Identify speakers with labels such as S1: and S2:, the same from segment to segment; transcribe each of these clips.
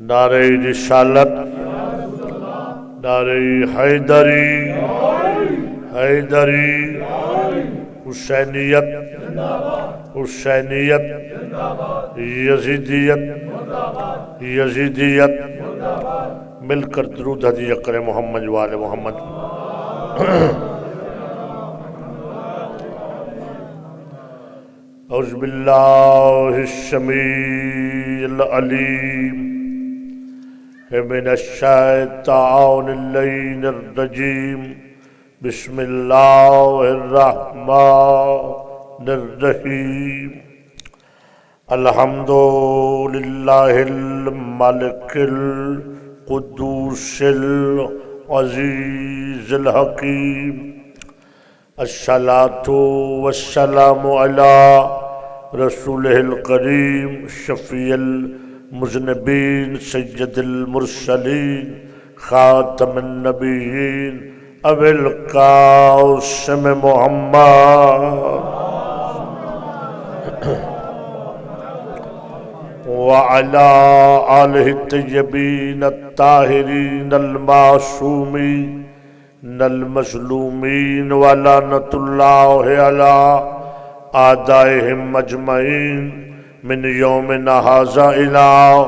S1: نعرہ رسالت، نعرہ حیدری، حیدری، حسینیت، حسینیت، یزیدیت، یزیدیت، مل کر درود ہدیہ کریں محمد وآل محمد۔ اعوذ باللہ السمیع العلیم من الشیطان اللعین الرجیم، بسم اللہ الرحمن الرحیم۔ الحمدللہ الملک القدوس العزیز الحکیم، الصلاۃ والسلام علی رسولہ الکریم، شفیع المذنبین، سید المرسلین، خاتم النبیین، ابی القاسم محمد وعلی آلہ الطیبین الطاہرین المعصومین المظلومین، ولعنۃ اللہ علی اعدائہم اجمعین من یومنا ھذا الی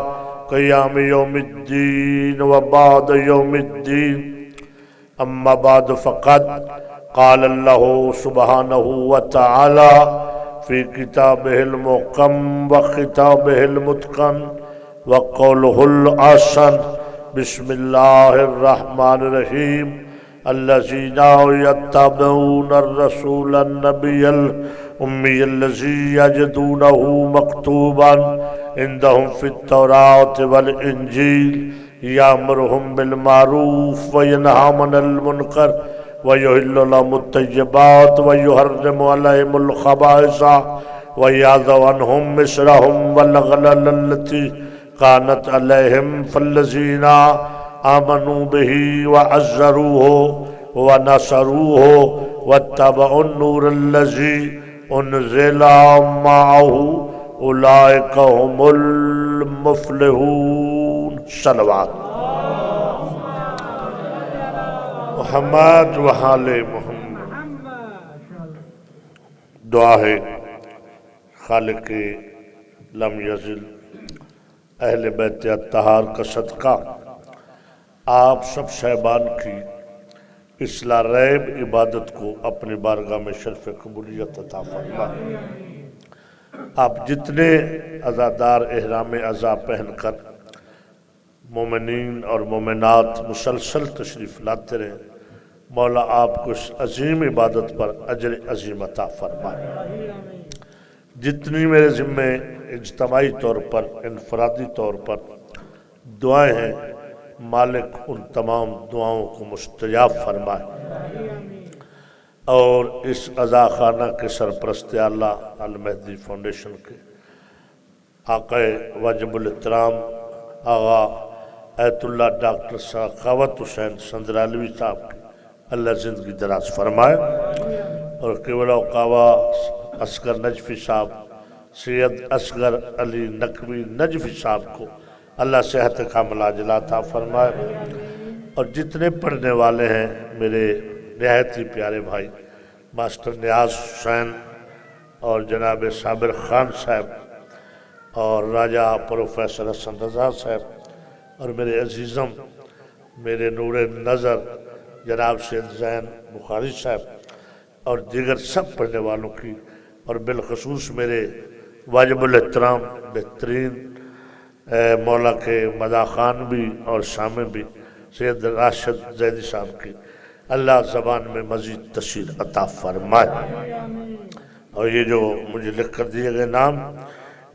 S1: قیام یوم الدین وبعد یوم الدین، اما بعد فقد قال اللہ سبحانہ وتعالی فی کتابہ المحکم وخطابہ المتقن وقولہ الاحسن، بسم اللہ الرحمن الرحیم۔ الذین یتبعون الرسول النبی الأمی الذی یجدونہ مکتوبا عندہم فی التوراۃ والانجیل، یأمرہم بالمعروف وینہاہم عن المنکر ویحل لہم الطیبات ویحرم علیہم الخبائث ویضع عنہم مصرہم والأغلال التی کانت علیہم، فالذین آمنوا بہ وعزروہ ونصروہ واتبعوا النور الذی انزل معہ اولئک هم المفلحون۔ صلوات محمد وآل محمد۔ دعا ہے خالق لم یزل اہل بیت اطہار کا صدقہ آپ سب صاحبان کی اس لا ریب عبادت کو اپنی بارگاہ میں شرف قبولیت عطا فرما۔ آپ جتنے عزادار احرام عزا پہن کر مومنین اور مومنات مسلسل تشریف لاتے رہیں، مولا آپ کو اس عظیم عبادت پر اجر عظیم عطا فرمائے۔ جتنی میرے ذمے اجتماعی طور پر انفرادی طور پر دعائیں ہیں، مالک ان تمام دعاؤں کو مستجاب فرمائے، اور اس عزا خانہ کے سرپرست اعلیٰ المہدی فاؤنڈیشن کے آقا واجب الاحترام آغا ایت اللہ ڈاکٹر سخاوت حسین سندرالوی صاحب کی اللہ زندگی دراز فرمائے، اور قبلہ وقابہ اصغر نجفی صاحب، سید اصغر علی نقوی نجفی صاحب کو اللہ صحت کاملہ عاجلہ عطا فرمائے، اور جتنے پڑھنے والے ہیں میرے نہایت ہی پیارے بھائی ماسٹر نیاز حسین اور جناب صابر خان صاحب اور راجہ پروفیسر حسن رضا صاحب، اور میرے عزیزم میرے نور نظر جناب سید زین بخاری صاحب، اور دیگر سب پڑھنے والوں کی، اور بالخصوص میرے واجب الاحترام بہترین مولا کے مداح خان بھی اور سامع بھی سید راشد زیدی صاحب کی اللہ زبان میں مزید تشہیر عطا فرمائے۔ اور یہ جو مجھے لکھ کر دیے گئے نام،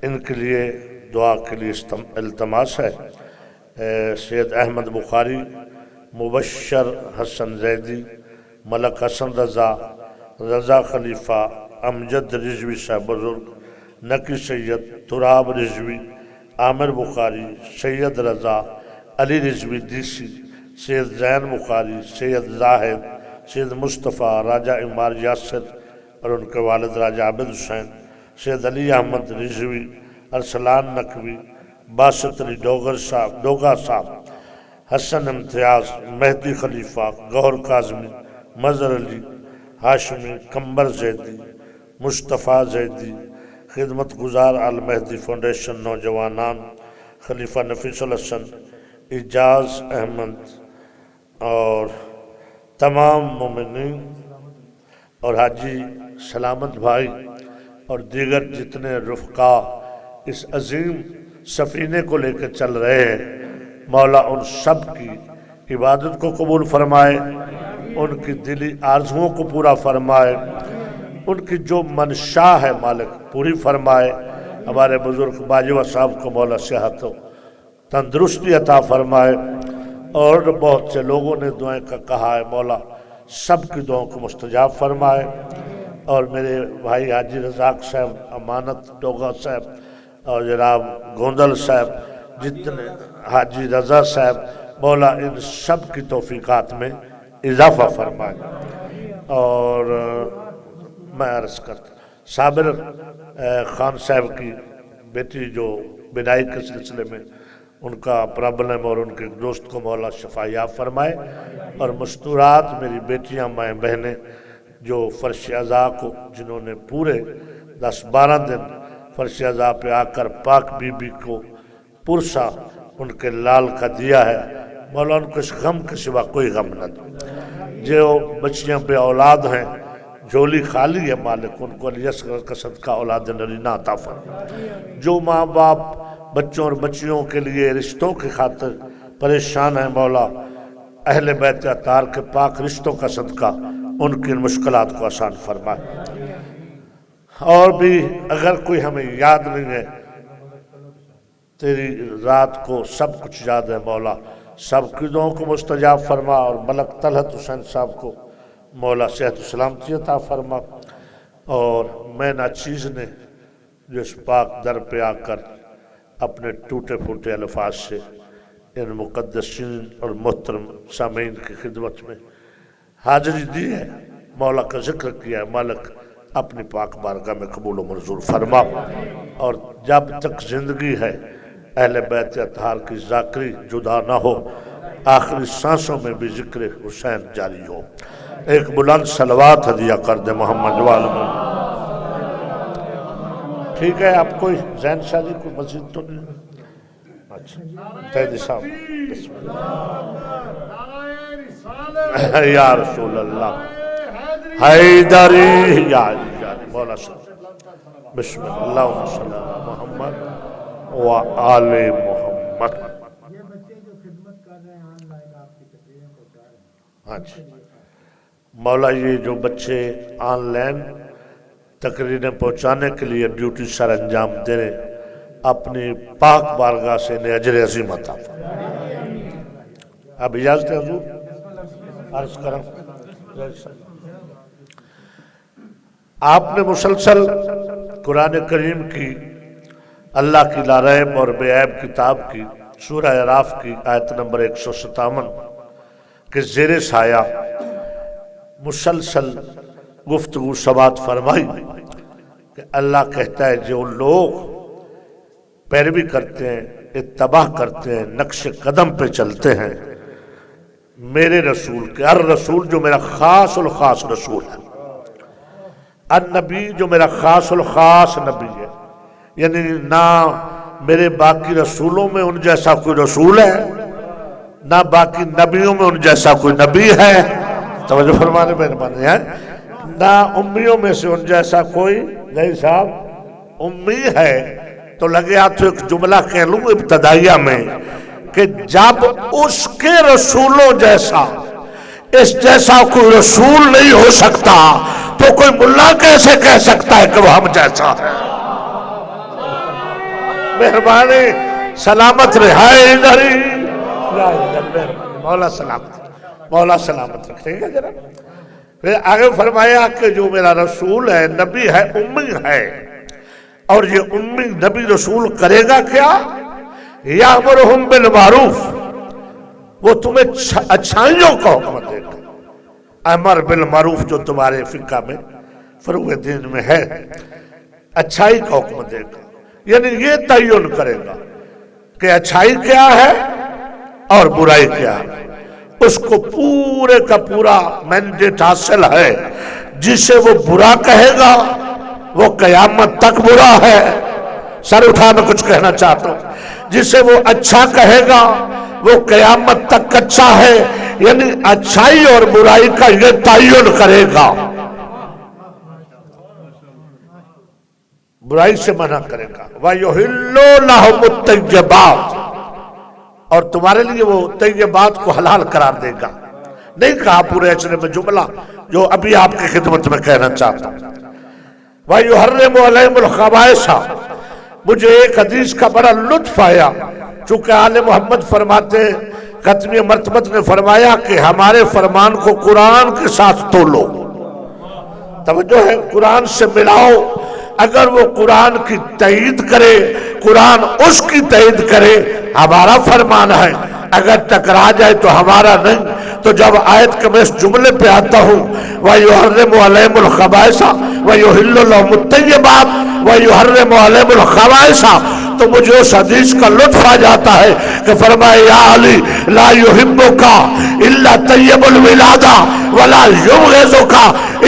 S1: ان کے لیے دعا کے لیے التماس ہے۔ سید احمد بخاری، مبشر حسن زیدی، ملک حسن رضا، رضا خلیفہ، امجد رضوی صاحب بزرگ، نقی سید تراب رضوی، عامر بخاری، سید رضا، علی رضوی دیسی، سید زین بخاری، سید زاہد، سید مصطفیٰ، راجہ عمار یاسر اور ان کے والد راجہ عابد حسین، سید علی احمد رضوی، ارسلان نقوی، باسط علی ڈوگا صاحب، حسن امتیاز، مہدی خلیفہ، گوہر کاظمی، مظہر علی ہاشمی، کمبر زیدی، مصطفیٰ زیدی، خدمت گزار المہدی فاؤنڈیشن نوجوانان، خلیفہ نفیس الحسن، اعجاز احمد اور تمام مومنین اور حاجی سلامت بھائی اور دیگر جتنے رفقا اس عظیم سفینے کو لے کے چل رہے ہیں، مولا ان سب کی عبادت کو قبول فرمائے، ان کی دلی آرزوؤں کو پورا فرمائے، ان کی جو منشا ہے مالک پوری فرمائے۔ ہمارے بزرگ باجوہ صاحب کو مولا صحت و تندرستی عطا فرمائے، اور بہت سے لوگوں نے دعائیں کا کہا ہے، مولا سب کی دعاؤں کو مستجاب فرمائے۔ اور میرے بھائی حاجی رزاق صاحب، امانت ڈوگا صاحب اور جناب گوندل صاحب، جتنے حاجی رضا صاحب، مولا ان سب کی توفیقات میں اضافہ فرمائے۔ اور میں عرض کرتا صابر خان صاحب کی بیٹی جو بینائی کے سلسلے میں ان کا پرابلم اور ان کے دوست کو مولا شفا یاب فرمائے، اور مستورات میری بیٹیاں مائیں بہنیں جو فرش عزا کو جنہوں نے پورے 10-12 دن فرش عزا پہ آ کر پاک بی بی کو پرسا ان کے لال کا دیا ہے، مولا ان کو اس غم کے سوا کوئی غم نہ دے۔ جو بچیاں بے اولاد ہیں، جھولی خالی ہے مالک، ان کو علی اصغر کا صدقہ اولاد نرینہ عطا فرمائے۔ جو ماں باپ بچوں اور بچیوں کے لیے رشتوں کی خاطر پریشان ہیں، مولا اہل بیت اطہار کے پاک رشتوں کا صدقہ ان کی مشکلات کو آسان فرمائے۔ اور بھی اگر کوئی ہمیں یاد نہیں ہے، تیری ذات کو سب کچھ یاد ہے مولا، سب کی دعاؤں کو مستجاب فرما، اور ملک طلعت حسین صاحب کو مولا صحت و سلامتی عطا فرما، اور میں ناچیز نے جو اس پاک در پہ آ کر اپنے ٹوٹے پھوٹے الفاظ سے ان مقدسین اور محترم سامعین کی خدمت میں حاضری دی ہے، مولا کا ذکر کیا ہے، مالک اپنی پاک بارگاہ میں قبول و منظور فرما، اور جب تک زندگی ہے اہل بیت اطہار کی ذاکری جدا نہ ہو، آخری سانسوں میں بھی ذکر حسین جاری ہو۔ ایک بلند صلوات ہدیہ کر دے محمد والم۔ ٹھیک ہے، آپ کوئی زین شاہ جی کوئی مزید تو نہیں؟ اچھا قیدی صاحب بسم اللہ یا رسول اللہ حیدری یا علی مولا صلی بسم اللہ اللہم صلی اللہ محمد و آل محمد۔
S2: یہ بچے جو خدمت کر رہے ہیں آن لائن آپ کی تقریریں پہنچا رہے ہیں،
S1: ہاں جی مولا، یہ جو بچے آن لائن تقریریں پہنچانے کے لیے ڈیوٹی سر انجام دے رہے ہیں، اپنی پاک بارگاہ سے انہیں اجر عظیم عطا فرمائے۔ اب اجازت ہے حضور عرض کرم۔ آپ نے مسلسل قرآن کریم کی اللہ کی لا ریب اور بے عیب کتاب کی سورہ اعراف کی آیت نمبر 157 کے زیر سایہ مسلسل گفتگو سماعت فرمائی کہ اللہ کہتا ہے جو لوگ پیروی کرتے ہیں، اتباع کرتے ہیں، نقش قدم پہ چلتے ہیں میرے رسول کے، الرسول جو میرا خاص الخاص رسول ہے، النبی جو میرا خاص الخاص نبی ہے، یعنی نہ میرے باقی رسولوں میں ان جیسا کوئی رسول ہے، نہ باقی نبیوں میں ان جیسا کوئی نبی ہے، توجہ فرمانے مہربانی ہے، نہ امیوں میں سے ان جیسا کوئی نہیں صاحب امی ہے۔ تو لگے تو ایک جملہ کہہ لوں ابتدائیہ میں کہ جب اس کے رسولوں جیسا اس جیسا کوئی رسول نہیں ہو سکتا تو کوئی ملا کیسے کہہ سکتا ہے کہ وہ ہم جیسا ہے؟ مہربانی سلامت رہائے ادھری مولا سلامت، مولا سلامت رکھیں گے ذرا۔ پھر آگے فرمایا کہ جو میرا رسول ہے، نبی ہے، امی ہے، اور یہ امی نبی رسول کرے گا کیا؟ یامرہم بالمعروف، وہ تمہیں اچھائیوں کا حکم دے گا۔ امر بالمعروف جو تمہارے فقہ میں فروع دین میں ہے، اچھائی کا حکم دے گا۔ یعنی یہ تعین کرے گا کہ اچھائی کیا ہے اور برائی کیا ہے. اس کو پورے کا پورا مینڈیٹ حاصل ہے. جسے وہ برا کہے گا وہ قیامت تک برا ہے. سر اٹھا میں کچھ کہنا چاہتا ہوں. جسے وہ اچھا کہے گا وہ قیامت تک اچھا ہے. یعنی اچھائی اور برائی کا یہ تعین کرے گا. برائی سے منع کرے گا. وَيُحِلُّ لَهُمُ الطَّيِّبَاتِ اور تمہارے لیے وہ طیبات کو حلال قرار دے گا. نہیں کہا پورے اچھنے میں جملہ جو ابھی آپ کی خدمت میں کہنا چاہتا ہوں. وَيُحَرِّمُ عَلَيْهِمُ الْخَبَائِثَ مجھے ایک حدیث کا بڑا لطف آیا. چونکہ آل محمد فرماتے ختمی مرتبت نے فرمایا کہ ہمارے فرمان کو قرآن کے ساتھ تولو. توجہ ہے, قرآن سے ملاؤ. اگر وہ قرآن کی تائید کرے, قرآن اس کی تائید کرے, ہمارا فرمان ہے. اگر ٹکرا جائے تو ہمارا نہیں. تو جب آیت کے میں اس جملے پہ آتا ہوں وَيُحَرِّمُ عَلَيْهِمُ الْخَبَائِثَ وَيُحِلُّ لَهُمُ الطَّيِّبَاتِ وَيُحَرِّمُ عَلَيْهِمُ الْخَبَائِثَ تو مجھے اس حدیث کا لطف آ جاتا ہے کہ فرمائے یا علی لا يحبك الا طیب الولادہ ولا يبغضك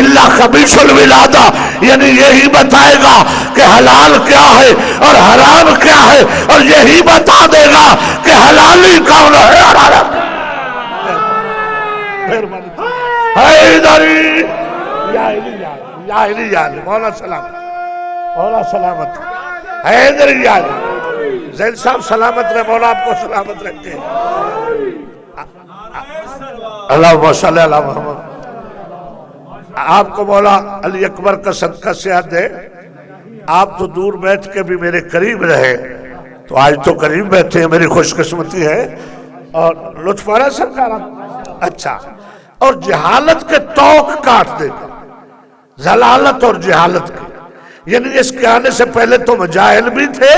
S1: الا خبیث الولادہ. یعنی یہی بتائے گا کہ حلال کیا ہے اور حرام کیا ہے, اور یہی بتا دے گا کہ حلالی کون ہے اور حرام. حیدری یا علی مولا سلامت, مولا سلامت. حیدری یا علی زید صاحب سلامت رہے, مولا آپ کو سلامت رکھے. اللہم صلی علی محمد. آپ کو مولا علی اکبر کا صدقہ صحت دے. آپ تو دور بیٹھ کے بھی میرے قریب رہے, تو آج تو قریب بیٹھے ہیں, میری خوش قسمتی ہے. اور لطف آ رہا سرکار. اچھا, اور جہالت کے توق کاٹ دے گا, ضلالت اور جہالت کے. یعنی اس کے آنے سے پہلے تم جاہل بھی تھے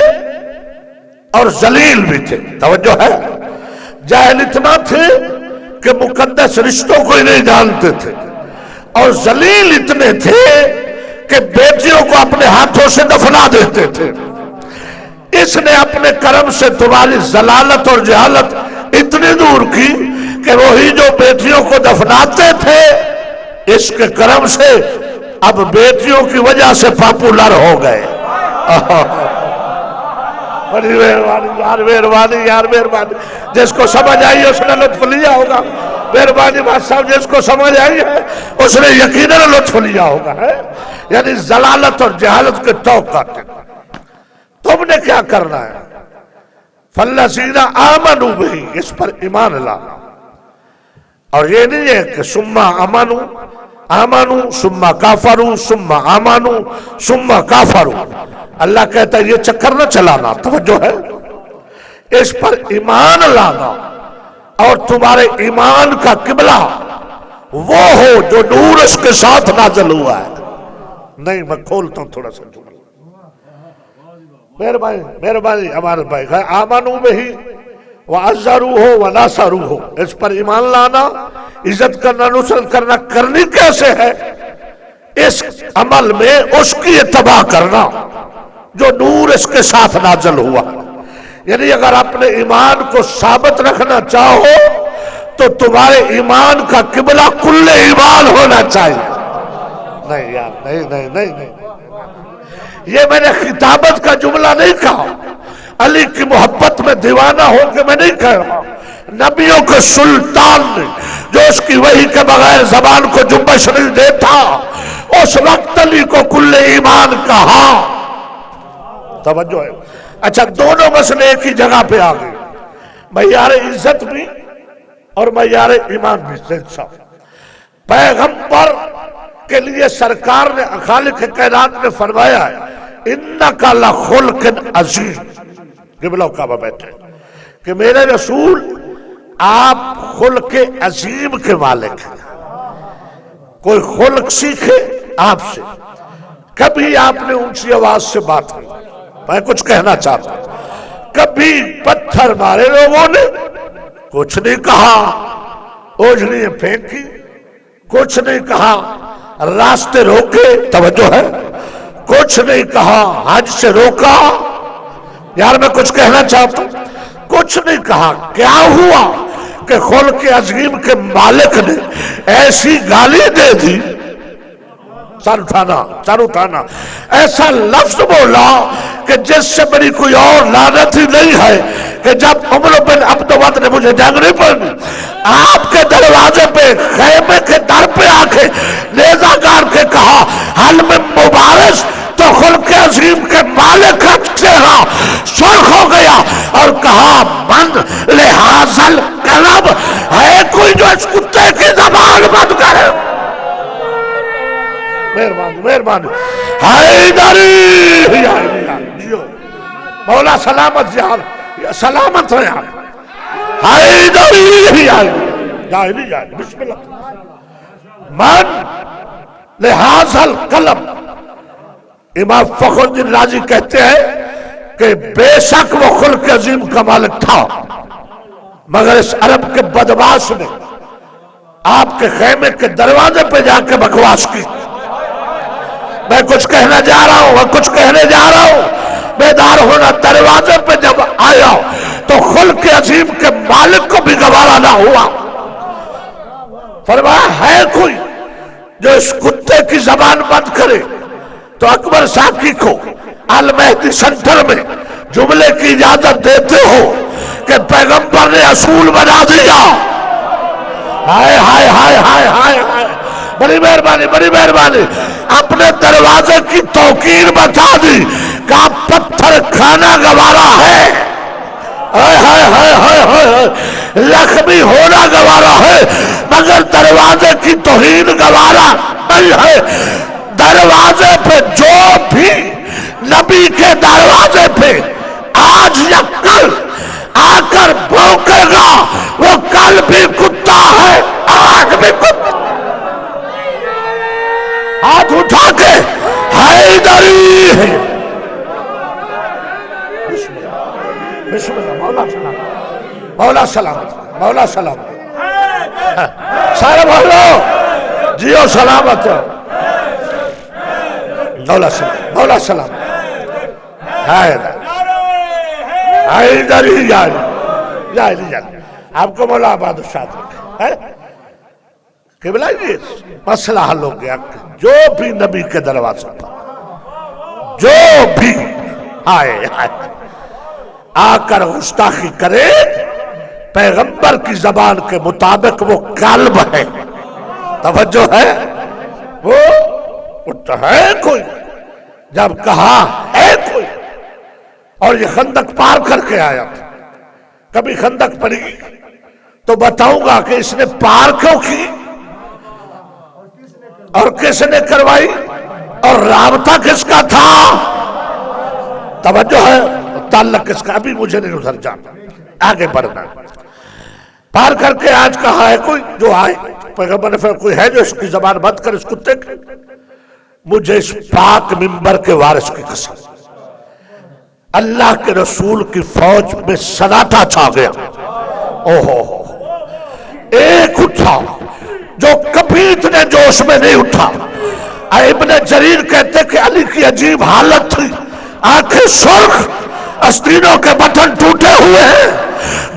S1: اور ذلیل بھی تھے. توجہ ہے, جاہل اتنا تھے کہ مقدس رشتوں کو ہی نہیں جانتے تھے, اور ذلیل اتنے تھے کہ بیٹیوں کو اپنے ہاتھوں سے دفنا دیتے تھے. اس نے اپنے کرم سے تمہاری ضلالت اور جہالت اتنی دور کی کہ وہی جو بیٹیوں کو دفناتے تھے اس کے کرم سے اب بیٹیوں کی وجہ سے پاپولر ہو گئے. بڑی مہربانی یار, مہربانی یار, مہربانی. جس کو سمجھ آئی اس نے لطف لیا ہوگا. مہربانی بات صاحب, جس کو سمجھ آئی ہے اس نے یقیناً لطف لیا ہوگا. یعنی ضلالت اور جہالت کے توق کاٹے. تم نے کیا کرنا ہے؟ فَالَّذِينَ آمَنُوا بِهِ اس پر ایمان لانا. اور یہ نہیں ہے کہ ثم آمنوا ثم کافروا ثم آمنوا ثم کافروا. اللہ کہتا ہے یہ چکر نہ چلانا. توجہ ہے, اس پر ایمان لانا اور تمہارے ایمان کا قبلہ وہ ہو جو نور اس کے ساتھ نازل ہوا ہے. نہیں میں کھولتا ہوں تھوڑا سا جملہ. مہربانی ہمارے بھائی, آمنوا بہی وَعَزَّرُوهُ وَنَاصَرُوهُ اس پر ایمان لانا, عزت کرنا, نصرت کرنا. کرنی کیسے ہے؟ اس عمل میں اس کی اتباع کرنا جو نور اس کے ساتھ نازل ہوا. یعنی اگر اپنے ایمان کو ثابت رکھنا چاہو تو تمہارے ایمان کا قبلہ کل ایمان ہونا چاہیے. نہیں یار, نہیں. یہ میں نے خطابت کا جملہ نہیں کہا, علی کی محبت میں دیوانہ ہو کے میں نہیں کہہ رہا. نبیوں کے سلطان نے جو اس کی وحی کے بغیر زبان کو جنبش نہیں دیتا, اس وقت علی کو کل ایمان کہا. توجہ ہے. اچھا, دونوں مسئلے ایک ہی جگہ پہ آ گئے, معیار عزت بھی اور معیار ایمان بھی. پیغمبر کے لیے سرکار نے خالق کائنات نے فرمایا ہے انک لخلق عظیم. قبلہ کعبہ بیٹھے کہ میرے رسول آپ خلق عظیم کے مالک ہیں. کوئی خلق سیکھے آپ سے. کبھی آپ نے اونچی آواز سے بات کی, میں کچھ کہنا چاہتا ہوں. کبھی پتھر مارے لوگوں نے, کچھ نہیں کہا. اوجھلیاں پھینکی, کچھ نہیں کہا. راستے روکے, توجہ ہے, کچھ نہیں کہا. حج سے روکا, یار میں کچھ کہنا چاہتا ہوں، کچھ نہیں کہا، کیا ہوا کہ خلق عظیم کے مالک نے ایسی گالی دے دی، سر اٹھانا، ایسا لفظ بولا کہ جس سے بڑی کوئی اور لعنت ہی نہیں ہے، کہ جب عمر بن عبد ود نے مجھے جنگ نہیں پڑی، آپ کے دروازے پہ خیمے کے در پہ آ کے نیزہ گار کے کہا حل میں مبارز، تو خلق عظیم کے مالک کا چہرہ سرخ ہو گیا اور کہا من لحاظل کلب، ہے کوئی جو اس کتے کی زبان بند کرے؟ مہربانی حیدری، مولا سلامت یار، سلامت رہے آپ، حیدری بسم اللہ، من لحاظل کلب۔ امام فخر الدین رازی کہتے ہیں کہ بے شک وہ خلق عظیم کا مالک تھا، مگر اس عرب کے بدمعاش نے آپ کے خیمے کے دروازے پہ جا کے بکواس کی۔ میں کچھ کہنا جا رہا ہوں، بیدار ہونا۔ دروازے پہ جب آیا تو خلق عظیم کے مالک کو بھی گوارا نہ ہوا، فرمایا ہے کوئی جو اس کتے کی زبان بند کرے؟ تو اکبر ساکی کو المہدی سنٹر میں جملے کی اجازت دیتے ہو کہ پیغمبر نے اصول بنا دیا۔ ہائے ہائے ہائے ہائے ہائے ہائے، بڑی مہربانی، اپنے دروازے کی توقیر بتا دی کہ پتھر کھانا گوارا ہے، ہائے ہائے ہائے ہائے ہائے، زخمی ہونا گوارا ہے، مگر دروازے کی توہین گوارا نہیں ہے۔ دروازے پہ جو بھی نبی کے دروازے پہ آج یا کل آ کر بھونکے گا، وہ کل بھی کتا ہے، آج بھی کتا۔ ہاتھ اٹھا کے حیدری ہے، بسم اللہ، مولا سلامت، سارے بولو جیو سلامت، مولا سلام، حیدری جاری، آپ کو مولا آباد شاد رکھے۔ قبلہ یہ مسئلہ حل ہو گیا کہ جو بھی نبی کے دروازے پر جو بھی آئے آ کر گستاخی کرے، پیغمبر کی زبان کے مطابق وہ کلب ہے، توجہ ہے، وہ ہے کوئی، جب کہا ہے کوئی، اور یہ خندق پار کر کے آیا تھا۔ کبھی خندق پڑی تو بتاؤں گا کہ اس نے پار کیوں کی اور کس نے کروائی اور رابطہ کس کا تھا، توجہ ہے، تعلق کس کا، ابھی مجھے نہیں ادھر جانا، آگے بڑھنا۔ پار کر کے آج کہا ہے کوئی جو آئے، پیغمبر نے فرمایا کوئی ہے جو اس کی زبان بند کر اس کتے کی؟ مجھے اس پاک منبر کے وارث کی قسم، اللہ کے رسول کی فوج میں سناٹا چھا گیا، ایک اٹھا جو کبھی اتنے جوش میں نہیں اٹھا۔ ابن جریر کہتے کہ علی کی عجیب حالت تھی، آنکھیں سرخ، آستینوں کے بٹن ٹوٹے ہوئے ہیں،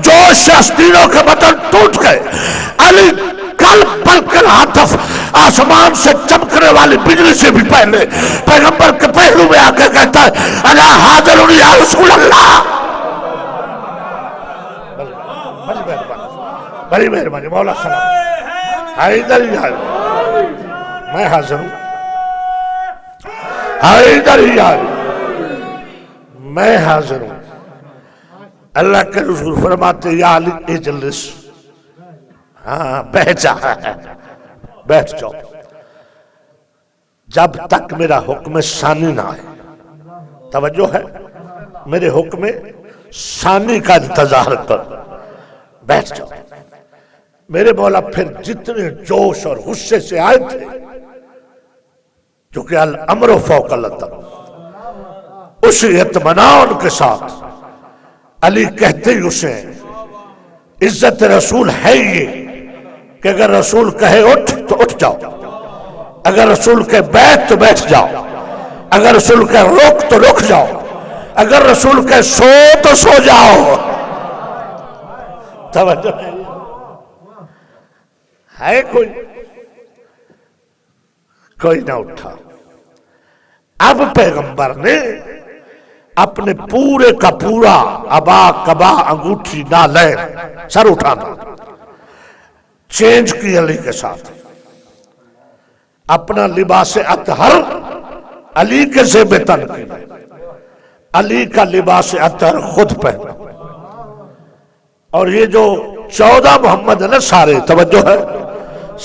S1: جوش سے آستینوں کے بٹن ٹوٹ گئے۔ علی کل بلکل ہاتف آسمان سے چمکنے والی بجلی سے بھی پہلے پیغمبر کے پہلو میں آ کے کہتا ہے انا حاضر یا رسول اللہ۔ بڑی مہربانی، مولا سلام، حیدر یار، میں حاضر ہوں، حیدر یار، میں حاضر ہوں۔ اللہ کے رسول فرماتے یا علی اجلس، ہاں بیٹھ جاؤ، جب تک میرا حکم ثانی نہ آئے، توجہ ہے، میرے حکم ثانی کا انتظار کر، بیٹھ جاؤ۔ میرے مولا پھر جتنے جوش اور غصے سے آئے تھے، جو کہ الامر فوق العدل، اسی اطمینان کے ساتھ علی کہتے ہی اسے عزت رسول ہے یہ کہ اگر رسول کہے اٹھ تو اٹھ جاؤ، اگر رسول کہے بیٹھ تو بیٹھ جاؤ، اگر رسول کہے رک تو رک جاؤ، اگر رسول کہ سو تو سو جاؤ، توجہ ہے کوئی نہ اٹھا۔ اب پیغمبر نے اپنے پورے کا پورا ابا کبا انگوٹھی نالین سر اٹھانا چینج کی علی کے ساتھ، اپنا لباس اطہر علی کے زیب تن کی، علی کا لباس اطہر خود پہنا، اور یہ جو 14 محمد ہے نا سارے، توجہ ہے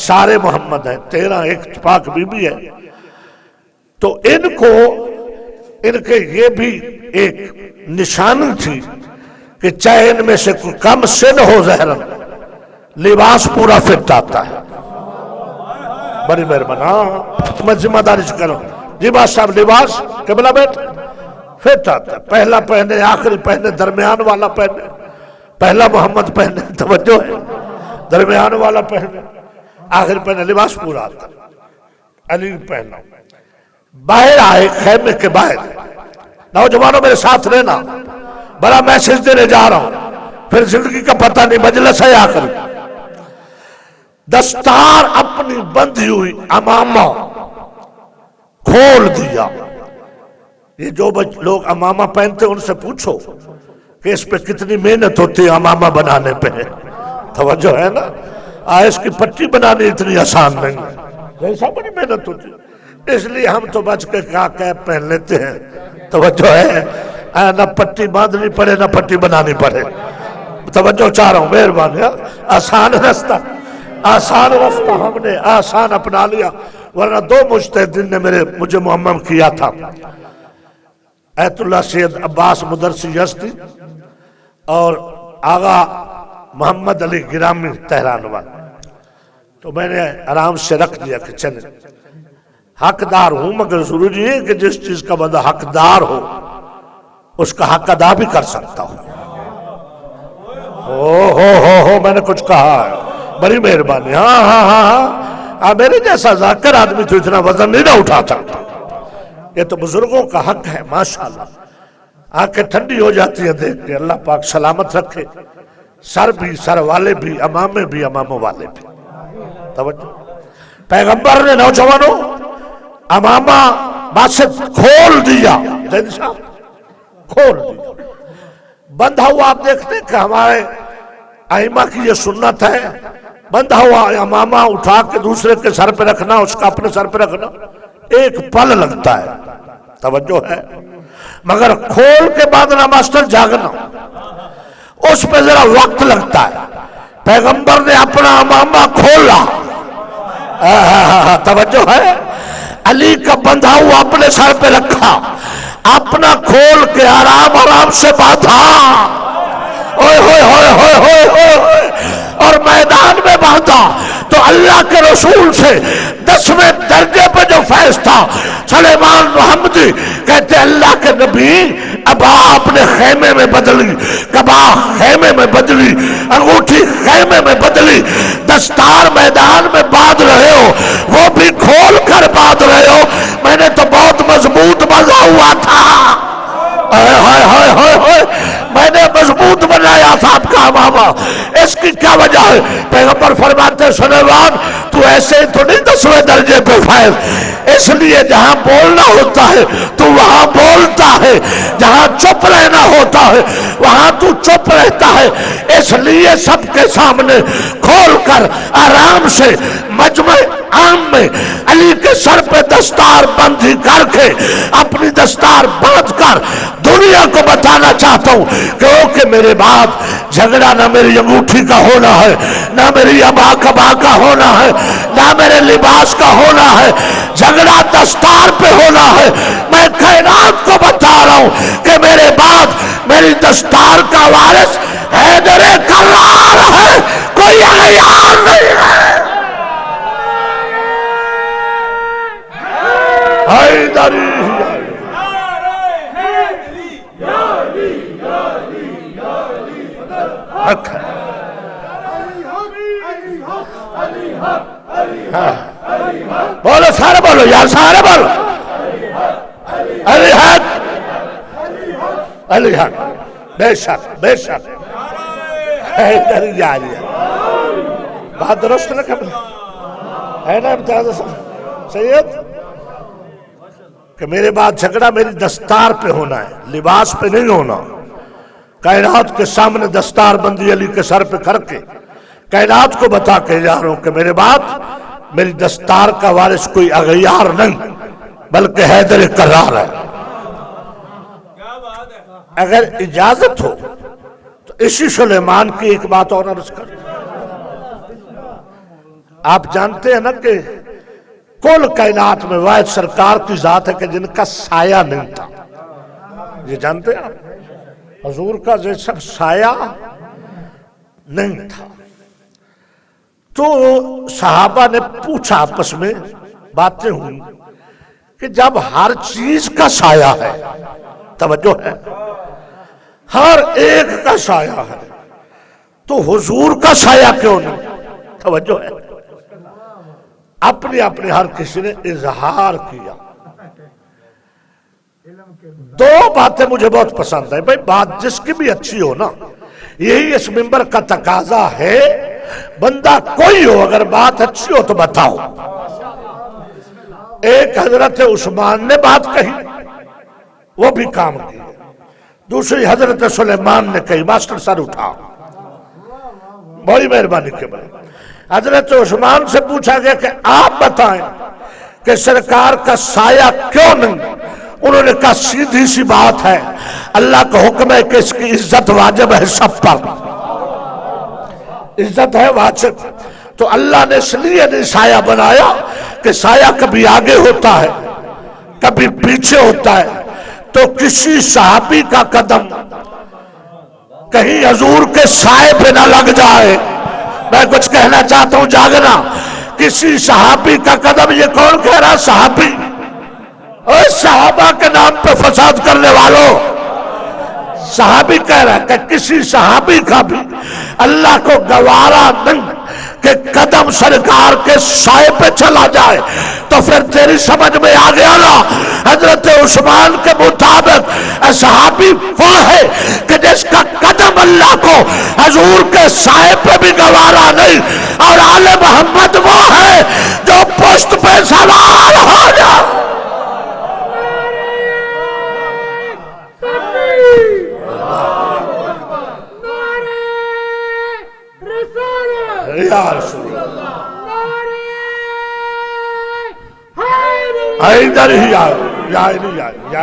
S1: سارے محمد ہیں، 13 ایک پاک بی بی ہے، تو ان کو ان کے یہ بھی ایک نشانی تھی کہ چاہے ان میں سے کوئی کم سن ہو ظاہراً لباس پورا فٹ آتا ہے۔ بڑی مہربانی میں ذمہ داری سے کروں جی بات صاحب، لباس قبلہ بیٹھ فٹ آتا ہے، پہلا پہنے آخری پہنے درمیان والا پہنے، پہلا محمد پہنے توجہ ہے، درمیان والا پہنے آخر پہنے، لباس پورا آتا ہے۔ علی پہنا باہر آئے خیمے کے باہر، نوجوانوں میرے ساتھ رہنا، بڑا میسج دینے جا رہا ہوں، پھر زندگی کا پتہ نہیں، مجلس ہے آخر۔ دستار اپنی بندھی ہوئی امامہ کھول دیا۔ یہ جو لوگ امامہ پہنتے ان سے پوچھو کہ اس پہ کتنی محنت ہوتی ہے امامہ بنانے پہ، توجہ ہے نا، اس کی پٹی بنانی اتنی آسان نہیں ہے، ایسا بڑی محنت ہوتی ہے، اس لیے ہم تو بچ کے کیپ پہن لیتے ہیں، توجہ ہے، نہ پٹی باندھنی پڑے نہ پٹی بنانی پڑے، توجہ چاہ رہا ہوں، مہربانی، آسان رستہ ہم نے آسان اپنا لیا، ورنہ 2 مجتہدین نے مجھے معمم کیا تھا، ایت اللہ سید عباس مدرسی یزدی اور آغا محمد علی گرامی تہران والا، تو میں نے آرام سے رکھ دیا کہ چلیں، حقدار ہوں، مگر ضروری ہے کہ جس چیز کا بندہ حقدار ہو اس کا حق ادا بھی کر سکتا ہو میں نے کچھ کہا ہے، بڑی مہربانی، ہاں میرے جیسا ذاکر آدمی تو اتنا وزن نہیں نہ اٹھا سکتا، یہ تو بزرگوں کا حق ہے، ماشاءاللہ آنکھیں ٹھنڈی ہو جاتی ہیں دیکھ کے، اللہ پاک سلامت رکھے، سر بھی، سر والے بھی، امامے بھی، اماموں والے بھی، توجہ۔ پیغمبر نے نوجوانوں امامہ باسط کھول دیا، کھول دیا، بندھا ہوا، آپ دیکھتے ہیں کہ ہمارے ائمہ کی یہ سنت ہے، بندھا ہوا امامہ اٹھا کے دوسرے کے سر پہ رکھنا، اس کا اپنے سر پہ رکھنا ایک پل لگتا ہے، توجہ ہے، مگر کھول کے بعد نا ماسٹر جاگنا اس پہ ذرا وقت لگتا ہے۔ پیغمبر نے اپنا امامہ کھولا، توجہ ہے، علی کا بندھا ہوا اپنے سر پہ رکھا، اپنا کھول کے آرام سے باندھا، اور میدان میں باندھا تو اللہ کے رسول سے 10ویں درجے پہ جو فیض تھا، سلیمان محمدی کہتے اللہ کے نبی اب آپ نے خیمے میں بدلی، کبا خیمے میں بدلی، انگوٹھی خیمے میں بدلی، دستار میدان میں باندھ رہے ہو، وہ بھی کھول کر باندھ رہے ہو، میں نے تو بہت مضبوط بندھا ہوا تھا، میں نے مضبوط بنایا تھا آپ کا امامہ، اس کی کیا وجہ ہے؟ پیغمبر فرماتے سلیمان تو ایسے ہی تو نہیں 10ویں درجے پہ فیض، اس لیے جہاں بولنا ہوتا ہے تو وہاں بولتا ہے، جہاں چپ رہنا ہوتا ہے وہاں تو چپ رہتا ہے، اس لیے سب کے سامنے کھول کر آرام سے مجمع عام میں علی کے سر پہ دستار بندھی کر کے اپنی دستار باندھ کر دنیا کو بتانا چاہتا ہوں کہ میرے بعد جھگڑا نہ میری انگوٹھی کا ہونا ہے، نہ میری ابا کبا کا ہونا ہے، نہ میرے لباس کا ہونا ہے، جھگڑا دستار پہ ہونا ہے۔ میں کائنات کو بتا رہا ہوں کہ میرے بعد میری دستار کا وارث حیدر کرار ہے، کوئی عیار نہیں ہے۔ حیدری بولو سارے، بولو یار سارے بولو، علی حق علی حق، بے شک بے شک، حیدری جاری ہے، بات درست نہ کر ہے نا امتیاز سید کہ میرے بعد جھگڑا میری دستار پہ ہونا ہے، لباس پہ نہیں ہونا۔ کائنات کے سامنے دستار بندی علی کے سر پہ کر کے کائنات کو بتا کے جا رہا ہوں کہ میرے بعد میری دستار کا وارث کوئی اغیار نہیں بلکہ حیدر کرار ہے۔ اگر اجازت ہو تو اسی سلیمان کی ایک بات اور عرض کر، آپ جانتے ہیں نا کہ کل کائنات میں واحد سرکار کی ذات ہے کہ جن کا سایہ نہیں تھا، یہ جانتے ہیں آپ، حضور کا جیسا سایہ نہیں تھا۔ تو صحابہ نے پوچھا آپس میں، باتیں ہوئی کہ جب ہر چیز کا سایہ ہے، توجہ ہے، ہر ایک کا سایہ ہے، تو حضور کا سایہ کیوں نہیں؟ توجہ ہے، اپنے اپنے ہر کسی نے اظہار کیا۔ دو باتیں مجھے بہت پسند ہیں بھائی، بات جس کی بھی اچھی ہو نا، یہی اس منبر کا تقاضا ہے، بندہ کوئی ہو اگر بات اچھی ہو تو بتاؤ۔ ایک حضرت عثمان نے بات کہی، وہ بھی کام کی، دوسری حضرت سلیمان نے کہی، ماسٹر سر اٹھا، بڑی مہربانی کے بڑے۔ حضرت عثمان سے پوچھا گیا کہ آپ بتائیں کہ سرکار کا سایہ کیوں نہیں؟ انہوں نے کہا سیدھی سی بات ہے، اللہ کا حکم ہے کہ اس کی عزت واجب ہے سب پر، عزت ہے واجب، تو اللہ نے اس لیے نہیں سایہ بنایا کہ سایہ کبھی آگے ہوتا ہے کبھی پیچھے ہوتا ہے، تو کسی صحابی کا قدم کہیں حضور کے سائے پہ نہ لگ جائے۔ میں کچھ کہنا چاہتا ہوں، جاگنا، کسی صحابی کا قدم، یہ کون کہہ رہا؟ صحابی، اور صحابہ کے نام پہ فساد کرنے والوں، صحابی کہہ رہا ہے کہ کسی صحابی کا بھی اللہ کو گوارا نہیں کہ قدم سرکار کے سائے پہ چلا جائے۔ تو پھر تیری سمجھ میں آ گیا نا، حضرت عثمان کے مطابق صحابی وہ ہے کہ جس کا قدم اللہ کو حضور کے سائے پہ بھی گوارا نہیں، اور آل محمد وہ ہے جو پشت پہ سوار ہو جائے۔ یا رسول اللہ، حیدر ہی آئے، یا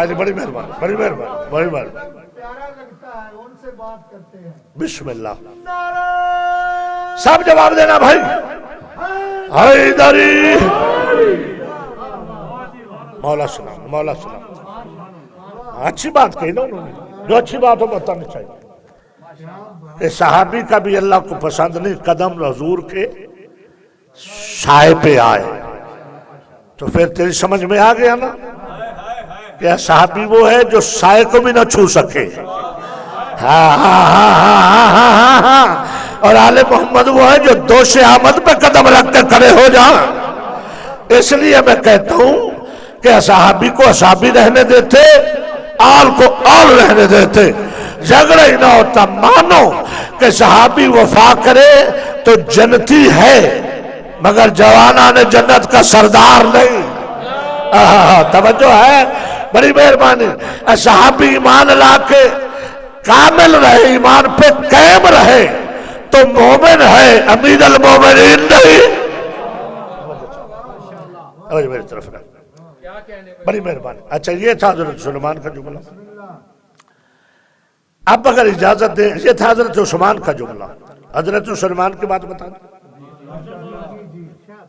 S1: علی، بڑی مہربانی، بڑی مہربانی، بڑی مہربانی،
S2: پیارا لگتا ہے، ان سے بات کرتے ہیں۔
S1: بسم اللہ، سب جواب دینا بھائی، حیدری، مولا سلام، مولا سلام۔ اچھی بات کہی نا انہوں نے، جو اچھی بات ہو بتانا چاہیے کہ صحابی کا بھی اللہ کو پسند نہیں قدم حضور کے سائے پہ آئے۔ تو پھر تیری سمجھ میں آ گیا نا کہ صحابی وہ ہے جو سائے کو بھی نہ چھو سکے، ہاں ہاں ہاں ہاں ہاں ہاں، اور آل محمد وہ ہے جو دوش آمد پہ قدم رکھ کے کھڑے ہو جائیں۔ اس لیے میں کہتا ہوں کہ صحابی کو صحابی رہنے دیتے، آل کو آل رہنے دیتے، جھگڑا ہی نہ ہوتا۔ مانو کہ صحابی وفا کرے تو جنتی ہے مگر جوانان جنت کا سردار نہیں۔ توجہ ہے، بڑی مہربانی۔ صحابی ایمان لا کے کامل رہے، ایمان پہ قائم رہے تو مومن ہے، امیر المومنین نہیں۔ میری طرف رہے، بڑی مہربانی۔ اچھا، یہ تھا حضرت سلیمان کا جملہ۔ اب اگر اجازت دیں، یہ تھا حضرت عثمان کا جملہ۔ حضرت سلیمان کی بات بتا دیں،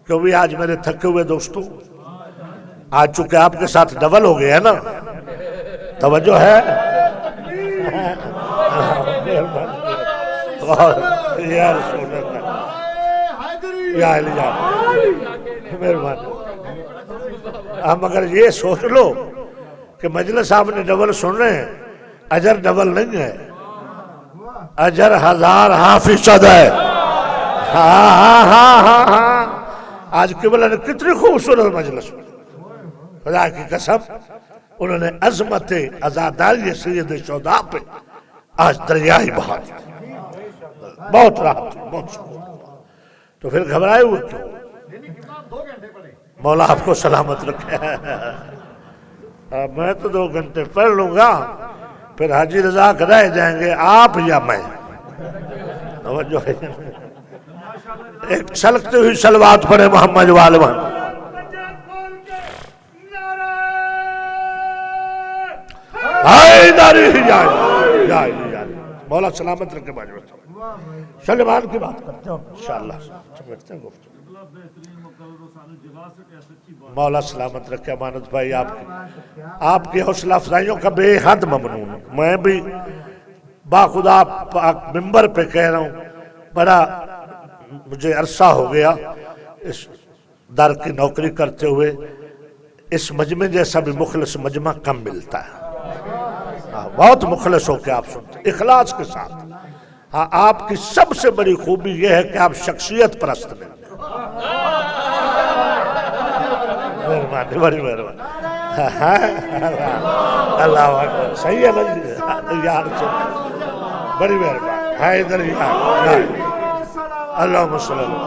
S1: کیونکہ آج میرے تھکے ہوئے دوستوں، آج چونکہ آپ کے ساتھ ڈبل ہو گئے ہیں نا، توجہ ہے، یا رسول اللہ، یا علی مہربانی۔ ہم اگر یہ سوچ لو کہ مجلس آپ نے ڈبل سن رہے ہیں، اجر ڈبل نہیں ہے، اجر 1000% ہے۔ ہاں ہاں ہاں ہاں ہاں، آج قبلہ نے کتنی خوبصورت مجلس میں، خدا کی قسم انہوں نے عظمت عزاداری سید شہداء پہ آج دریائی بہا دی، بہت راحت، بہت سکون۔ تو پھر گھبرائے ہوئے کیوں؟ مولا آپ کو سلامت رکھے۔ میں تو 2 گھنٹے پڑھ لوں گا، پھر حاجی رضا رہ جائیں گے آپ یا میں۔ توجہ ہے، ایک چھلکتے ہوئی صلوات پڑھے محمد والوان۔ مولا سلامت رکھے باجی بتا۔ سلیمان کی بات کرتے ہیں انشاءاللہ، سمجھتے ہیں گفتگو۔ مولا سلامت رکھے امانت بھائی، آپ کی حوصلہ افزائیوں کا بے حد ممنون ہوں۔ میں بھی باخدا پاک ممبر پہ کہہ رہا ہوں، بڑا مجھے عرصہ ہو گیا اس در کی نوکری کرتے ہوئے، اس مجمع جیسا بھی مخلص مجمع کم ملتا ہے۔ بہت مخلص ہو کے آپ سنتے ہیں، اخلاص کے ساتھ۔ ہاں، آپ کی سب سے بڑی خوبی یہ ہے کہ آپ شخصیت پرست نہیں۔ مہربانی، بڑی مہربانی، اللہ اکبر، صحیح ہے نا یار سے، بڑی مہربانی، حیدر یار، اللہم صلی اللہ۔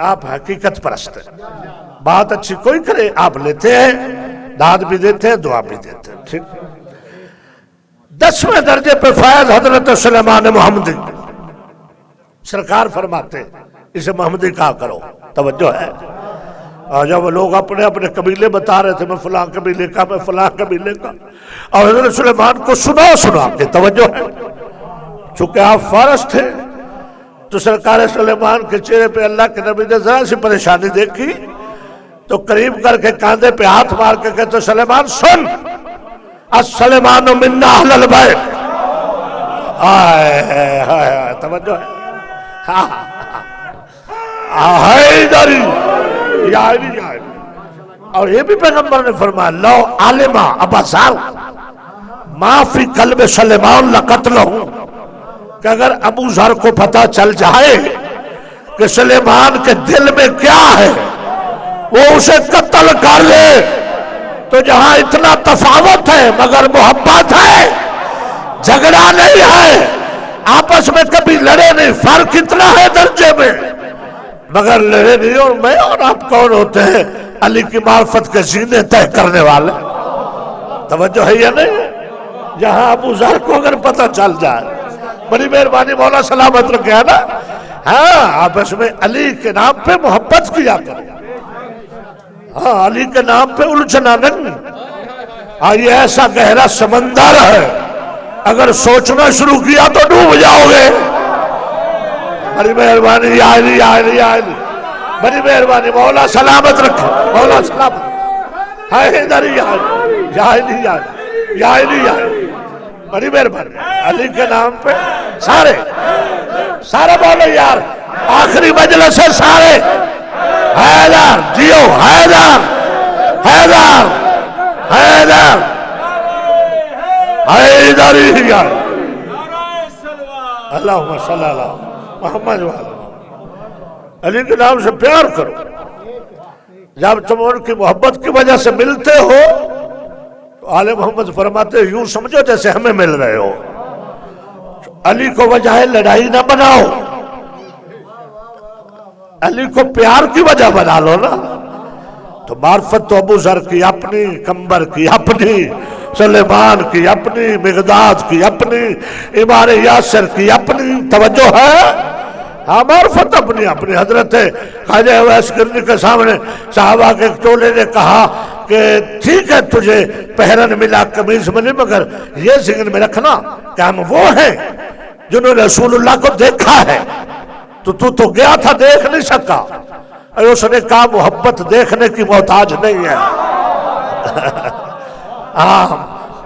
S1: آپ حقیقت پرست ہیں، بات اچھی کوئی کرے آپ لیتے ہیں، داد بھی دیتے ہیں، دعا بھی دیتے ہیں، ٹھیک۔ 10ویں درجے پہ فیض حضرت سلیمان محمدی، سرکار فرماتے ہیں اسے محمدی کہا کرو، توجہ ہے۔ اور جب لوگ اپنے اپنے قبیلے بتا رہے تھے، میں فلاں قبیلے کا، میں فلاں قبیلے کا، اور حضرت سلیمان کو سنا کے، توجہ ہے، چونکہ آپ فارس تھے تو سرکار سلیمان کے چہرے پہ اللہ کے نبی نے ذرا سی پریشانی دیکھی تو قریب کر کے کاندھے پہ ہاتھ مار کے کہتے سلیمان سن، السلیمان منا اہل البیت، توجہ ہے، حیدری یاری۔ اور یہ بھی پیغمبر نے فرمایا لو عالمہ ابا ذر ما فی قلب سلیمان لقتلہ، کہ اگر ابو ذر کو پتہ چل جائے کہ سلیمان کے دل میں کیا ہے، وہ اسے قتل کر لے۔ تو جہاں اتنا تفاوت ہے مگر محبت ہے، جھگڑا نہیں ہے، آپس میں کبھی لڑے نہیں، فرق اتنا ہے درجے میں مگر لڑے نہیں۔ اور میں اور آپ کون ہوتے ہیں علی کی معرفت کے زینے طے کرنے والے، توجہ ہے یا نہیں؟ جہاں ابو ذر کو اگر پتہ چل جائے، بڑی مہربانی، مولا سلامت رکھے، ہے نا۔ ہاں، آپس میں علی کے نام پہ محبت کیا کریں، ہاں، علی کے نام پہ الجھنا نہیں۔ ہاں، یہ ایسا گہرا سمندر ہے، اگر سوچنا شروع کیا تو ڈوب جاؤ گے۔ بڑی مہربانی، یا علی یا علی یا علی، بڑی مہربانی، مولا سلامت رکھے، مولا سلامت، حیدر یا علی یا علی یا علی یا علی یا علی، بڑی مہربانی، علی کے نام پہ سارے بولے یار، آخری مجلس ہے سارے، حیدر جیو، حیدر حیدر حیدر حیدر ہی، اللہم صلی اللہ محمد علی کے نام سے پیار کرو۔ جب تم ان کی محبت کی وجہ سے ملتے ہو تو آل محمد فرماتے یوں سمجھو جیسے ہمیں مل رہے ہو۔ علی کو وجہ لڑائی نہ بناؤ، علی کو پیار کی وجہ بنا لو نا۔ تو معرفت تو ابو ذر کی اپنی، کمبر کی اپنی، سلیمان کی اپنی، مقداد کی اپنی، امار یاسر کی اپنی، توجہ ہے، ہاں، معرفت اپنی اپنی۔ حضرت خواجہ اویس کرنی کے سامنے صحابہ کے ایک ٹولے نے کہا کہ ٹھیک ہے تجھے پہرن ملا قمیض ملی، مگر یہ ذہن میں رکھنا کہ ہم وہ ہیں جنہوں نے رسول اللہ کو دیکھا ہے، تو گیا تھا دیکھ نہیں سکا۔ اور اس نے کہا محبت دیکھنے کی محتاج نہیں ہے۔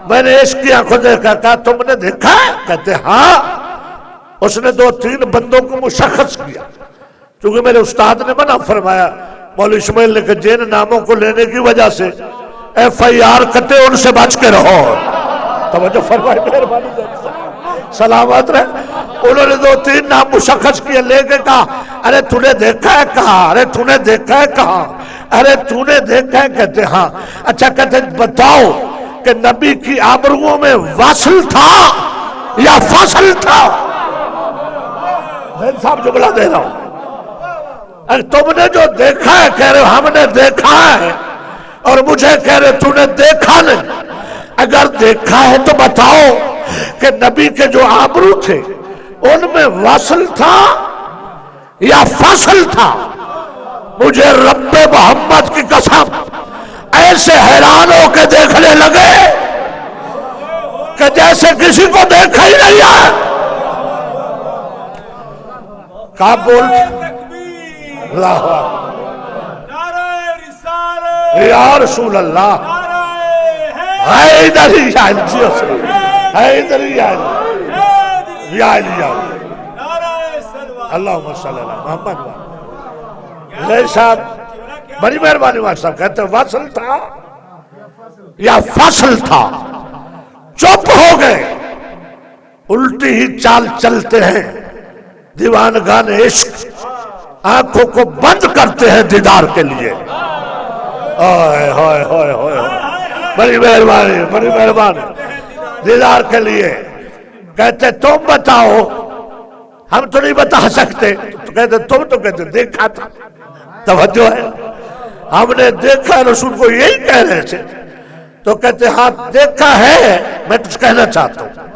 S1: میں نے اس کی آنکھوں دیکھا، کہا تم نے دیکھا ہے؟ کہتے ہاں۔ اس نے 2-3 بندوں کو مشخص کیا، چونکہ میرے استاد نے منع فرمایا، مولوی اسماعیل نے کہ جن ناموں کو لینے کی وجہ سے FIR کٹے ان سے بچ کے رہو۔ توجہ فرمائے، مہربانی سلامت رہے۔ انہوں نے 2-3 نام مشخص کیے، لے کے کہا ارے تو نے دیکھا ہے کہاں، ارے تو نے دیکھا ہے کہاں؟ ارے تو نے دیکھا ہے؟ کہتے ہاں. اچھا کہتے بتاؤ کہ نبی کی آبروؤں میں واصل تھا یا فاصل تھا؟ میں صاحب جملہ دے رہا ہوں. تم نے جو دیکھا ہے کہہ رہے ہو ہم نے دیکھا ہے، اور مجھے کہہ رہے تو نے دیکھا نہیں. اگر دیکھا ہے تو بتاؤ کہ نبی کے جو آبرو تھے ان میں واصل تھا یا فاصل تھا؟ مجھے رب محمد کی قسم ایسے حیران ہو کے دیکھنے لگے کہ جیسے کسی کو دیکھا ہی نہیں ہے. کہا بول اللہ یا رسول اللہ حیدر یا حیدر یا اللہم صلی اللہ محمد علیہ صاحب. بڑی مہربانی ماں صاحب کہتے ہیں واصل تھا یا فاصل تھا؟ چپ ہو گئے. الٹی ہی چال چلتے ہیں دیوانگان عشق، آنکھوں کو بند کرتے ہیں دیدار کے لیے. بڑی مہربانی بڑی مہربانی دیدار کے لیے. کہتے تم بتاؤ، ہم تو نہیں بتا سکتے. تو کہتے تم تو کہتے دیکھا تھا. توجہ ہے، ہم نے دیکھا. رسول کو یہی کہہ رہے تھے. تو کہتے ہاں دیکھا ہے، میں کچھ کہنا چاہتا ہوں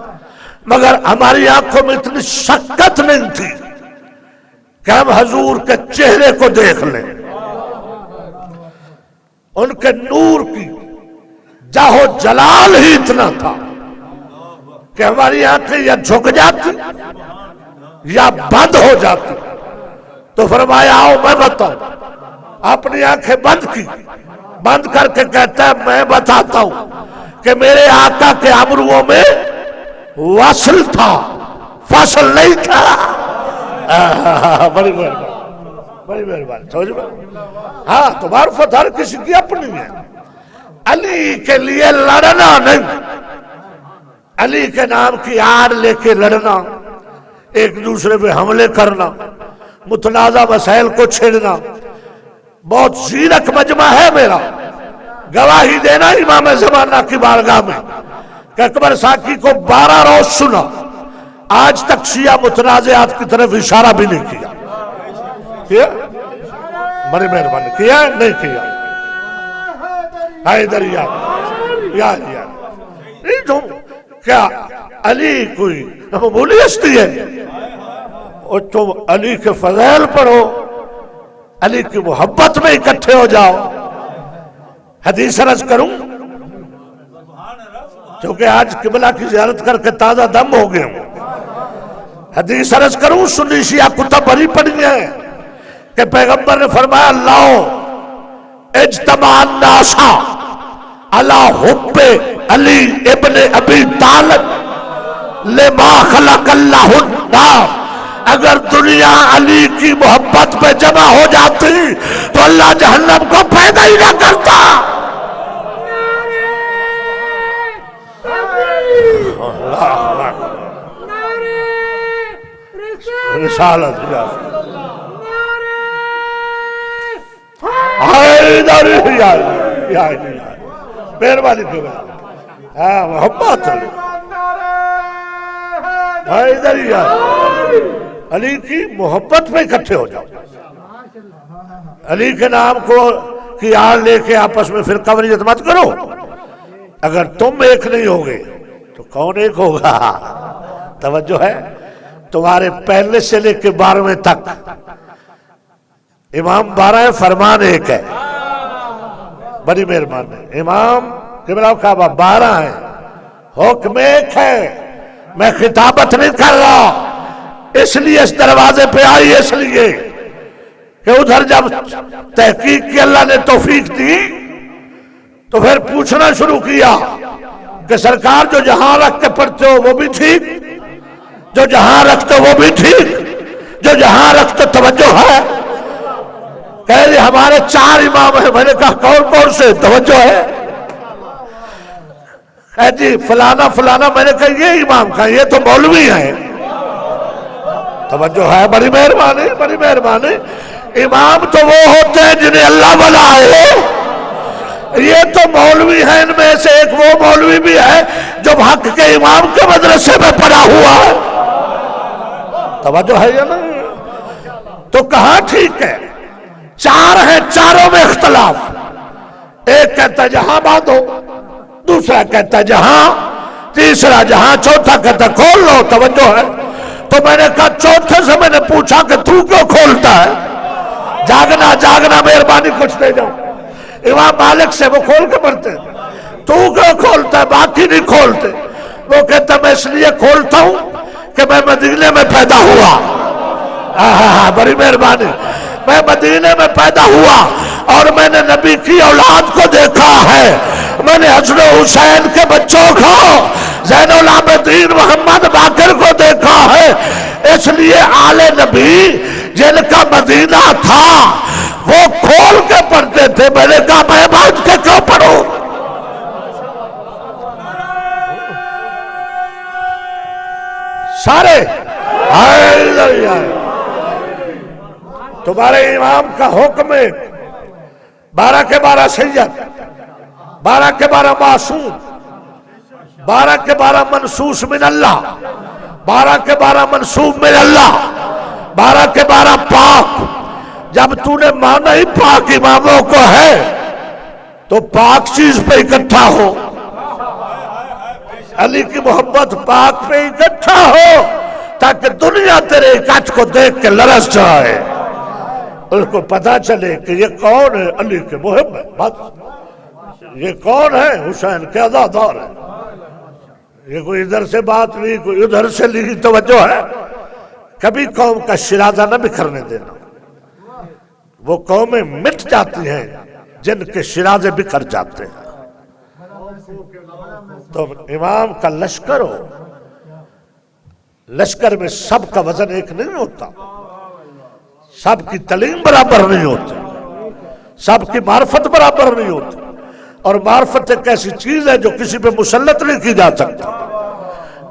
S1: مگر ہماری آنکھوں میں اتنی شکت نہیں تھی کہ ہم حضور کے چہرے کو دیکھ لیں. ان کے نور کی جاہو جلال ہی اتنا تھا کہ ہماری آنکھیں یا جھک جاتی یا بند ہو جاتی. تو فرمایا آؤ میں بتاؤں. اپنی آنکھیں بند کی، بند کر کے کہتا ہے میں بتاتا ہوں کہ میرے آقا کے ابروؤں میں واصل تھا، فاصل نہیں تھا. بڑی مہربانی بڑی مہربانی. سمجھ میں؟ ہاں تو معرفت ہر کسی کی اپنی ہے. علی کے لیے لڑنا نہیں، علی کے نام کی آڑ لے کے لڑنا، ایک دوسرے پہ حملے کرنا، متنازع مسائل کو چھیڑنا بہت زیرک مجمع ہے میرا. گواہی دینا امام زمانہ کی بارگاہ میں کہ اکبر ساکی کو 12 روز سنا، آج تک شیعہ متنازعات کی طرف اشارہ بھی نہیں کیا. کیا؟ بڑی مہربانی. کیا نہیں کیا؟ حیدر یا نہیں تو کیا علی کوئی معمولی ہستی ہے؟ اور تم علی کے فضائل پڑھو، علی کی محبت میں اکٹھے ہو جاؤ. حدیث عرض کروں کیونکہ آج قبلہ کی زیارت کر کے تازہ دم ہو گئے ہوں. حدیث عرض کروں سنی شیعہ کتب بھری پڑھی ہیں کہ پیغمبر نے فرمایا اللہ اجتماع الناس علی حب علی ابن ابی طالب لما خلق اللہ النار. اگر دنیا علی کی محبت پہ جمع ہو جاتی تو اللہ جہنم کو پیدا ہی نہ کرتا. رسالت مہربانی کی محبت علی کی محبت میں اکٹھے ہو جاؤ. علی کے نام کو کی آڑ لے کے آپس میں فرقہ واریت مت کرو. اگر تم ایک نہیں ہوگے تو کون ایک ہوگا؟ توجہ ہے. تمہارے پہلے سے لے کے 12ویں تک امام 12 ہے، فرمان ایک ہے. بڑی مہربانی. امام قبلہ کعبہ 12 ہیں، حکم ایک ہے. میں خطابت نہیں کر رہا، اس لیے اس دروازے پہ آئی اس لیے کہ ادھر جب تحقیق کی اللہ نے توفیق دی تو پھر پوچھنا شروع کیا کہ سرکار جو جہاں رکھ کے پڑھتے ہو وہ بھی ٹھیک، جو جہاں رکھتے وہ بھی ٹھیک، جو جہاں رکھتے توجہ ہے. کہہ رہے ہمارے 4 امام ہیں. میں نے کہا کون کون سے؟ توجہ ہے. کہہ جی فلانا فلانا. میں نے کہا یہ امام کا، یہ تو مولوی ہیں. توجہ ہے. بڑی مہربانی بڑی مہربانی. امام تو وہ ہوتے ہیں جنہیں اللہ بنائے. یہ تو مولوی ہیں، ان میں سے ایک وہ مولوی بھی ہے جو حق کے امام کے مدرسے میں پڑھا ہوا ہے. توجہ ہے یا نہیں؟ تو کہاں ٹھیک ہے؟ چار ہیں، چاروں میں اختلاف. ایک کہتا ہے جہاں باندھو، دوسرا کہتا ہے جہاں، تیسرا جہاں، چوتھا کہتا ہے کھول لو. توجہ ہے؟ تو میں نے کہا چوتھے سے میں نے پوچھا کہ تو کیوں کھولتا ہے؟ جاگنا جاگنا مہربانی کچھ دے جاؤ. امام مالک سے وہ کھول کے پڑھتے ہیں. تو کیوں کھولتا ہے؟ باقی نہیں کھولتے. وہ کہتا میں اس لیے کھولتا ہوں کہ میں مدینے میں پیدا ہوا. بڑی مہربانی. میں مدینے میں پیدا ہوا اور میں نے نبی کی اولاد کو دیکھا ہے. میں نے حسن حسین کے بچوں کو، زین العابدین محمد باقر کو دیکھا ہے. اس لیے آل نبی جن کا مدینہ تھا وہ کھول کے پڑھتے تھے. میں نے کہا میں باندھ کے کیوں پڑھوں؟ سارے تمہارے امام کا حکم ہے 12 کے 12 سید، 12 کے 12 معصوم، 12 کے 12 منصوص من اللہ، 12 کے 12 منصوب من اللہ، 12 کے 12 پاک. جب تو نے مانا ہی پاک اماموں کو ہے تو پاک چیز پہ اکٹھا ہو. علی کی محبت پاک پہ اکٹھا ہو تاکہ دنیا تیرے اکٹھ کو دیکھ کے لرز جائے. اس کو پتا چلے کہ یہ کون ہے؟ علی کے محب ہے. بس یہ کون ہے؟ حسین کے عزادار ہے. یہ کوئی ادھر سے بات نہیں، کوئی ادھر سے لی توجہ ہے. کبھی قوم کا شرازہ نہ بکھرنے دینا. وہ قومیں مٹ جاتی ہیں جن کے شرازے بکھر جاتے ہیں. تو امام کا لشکر ہو، لشکر میں سب کا وزن ایک نہیں ہوتا، سب کی تعلیم برابر نہیں ہوتی، سب کی معرفت برابر نہیں ہوتی. اور معرفت ایک ایسی چیز ہے جو کسی پہ مسلط نہیں کی جا سکتی،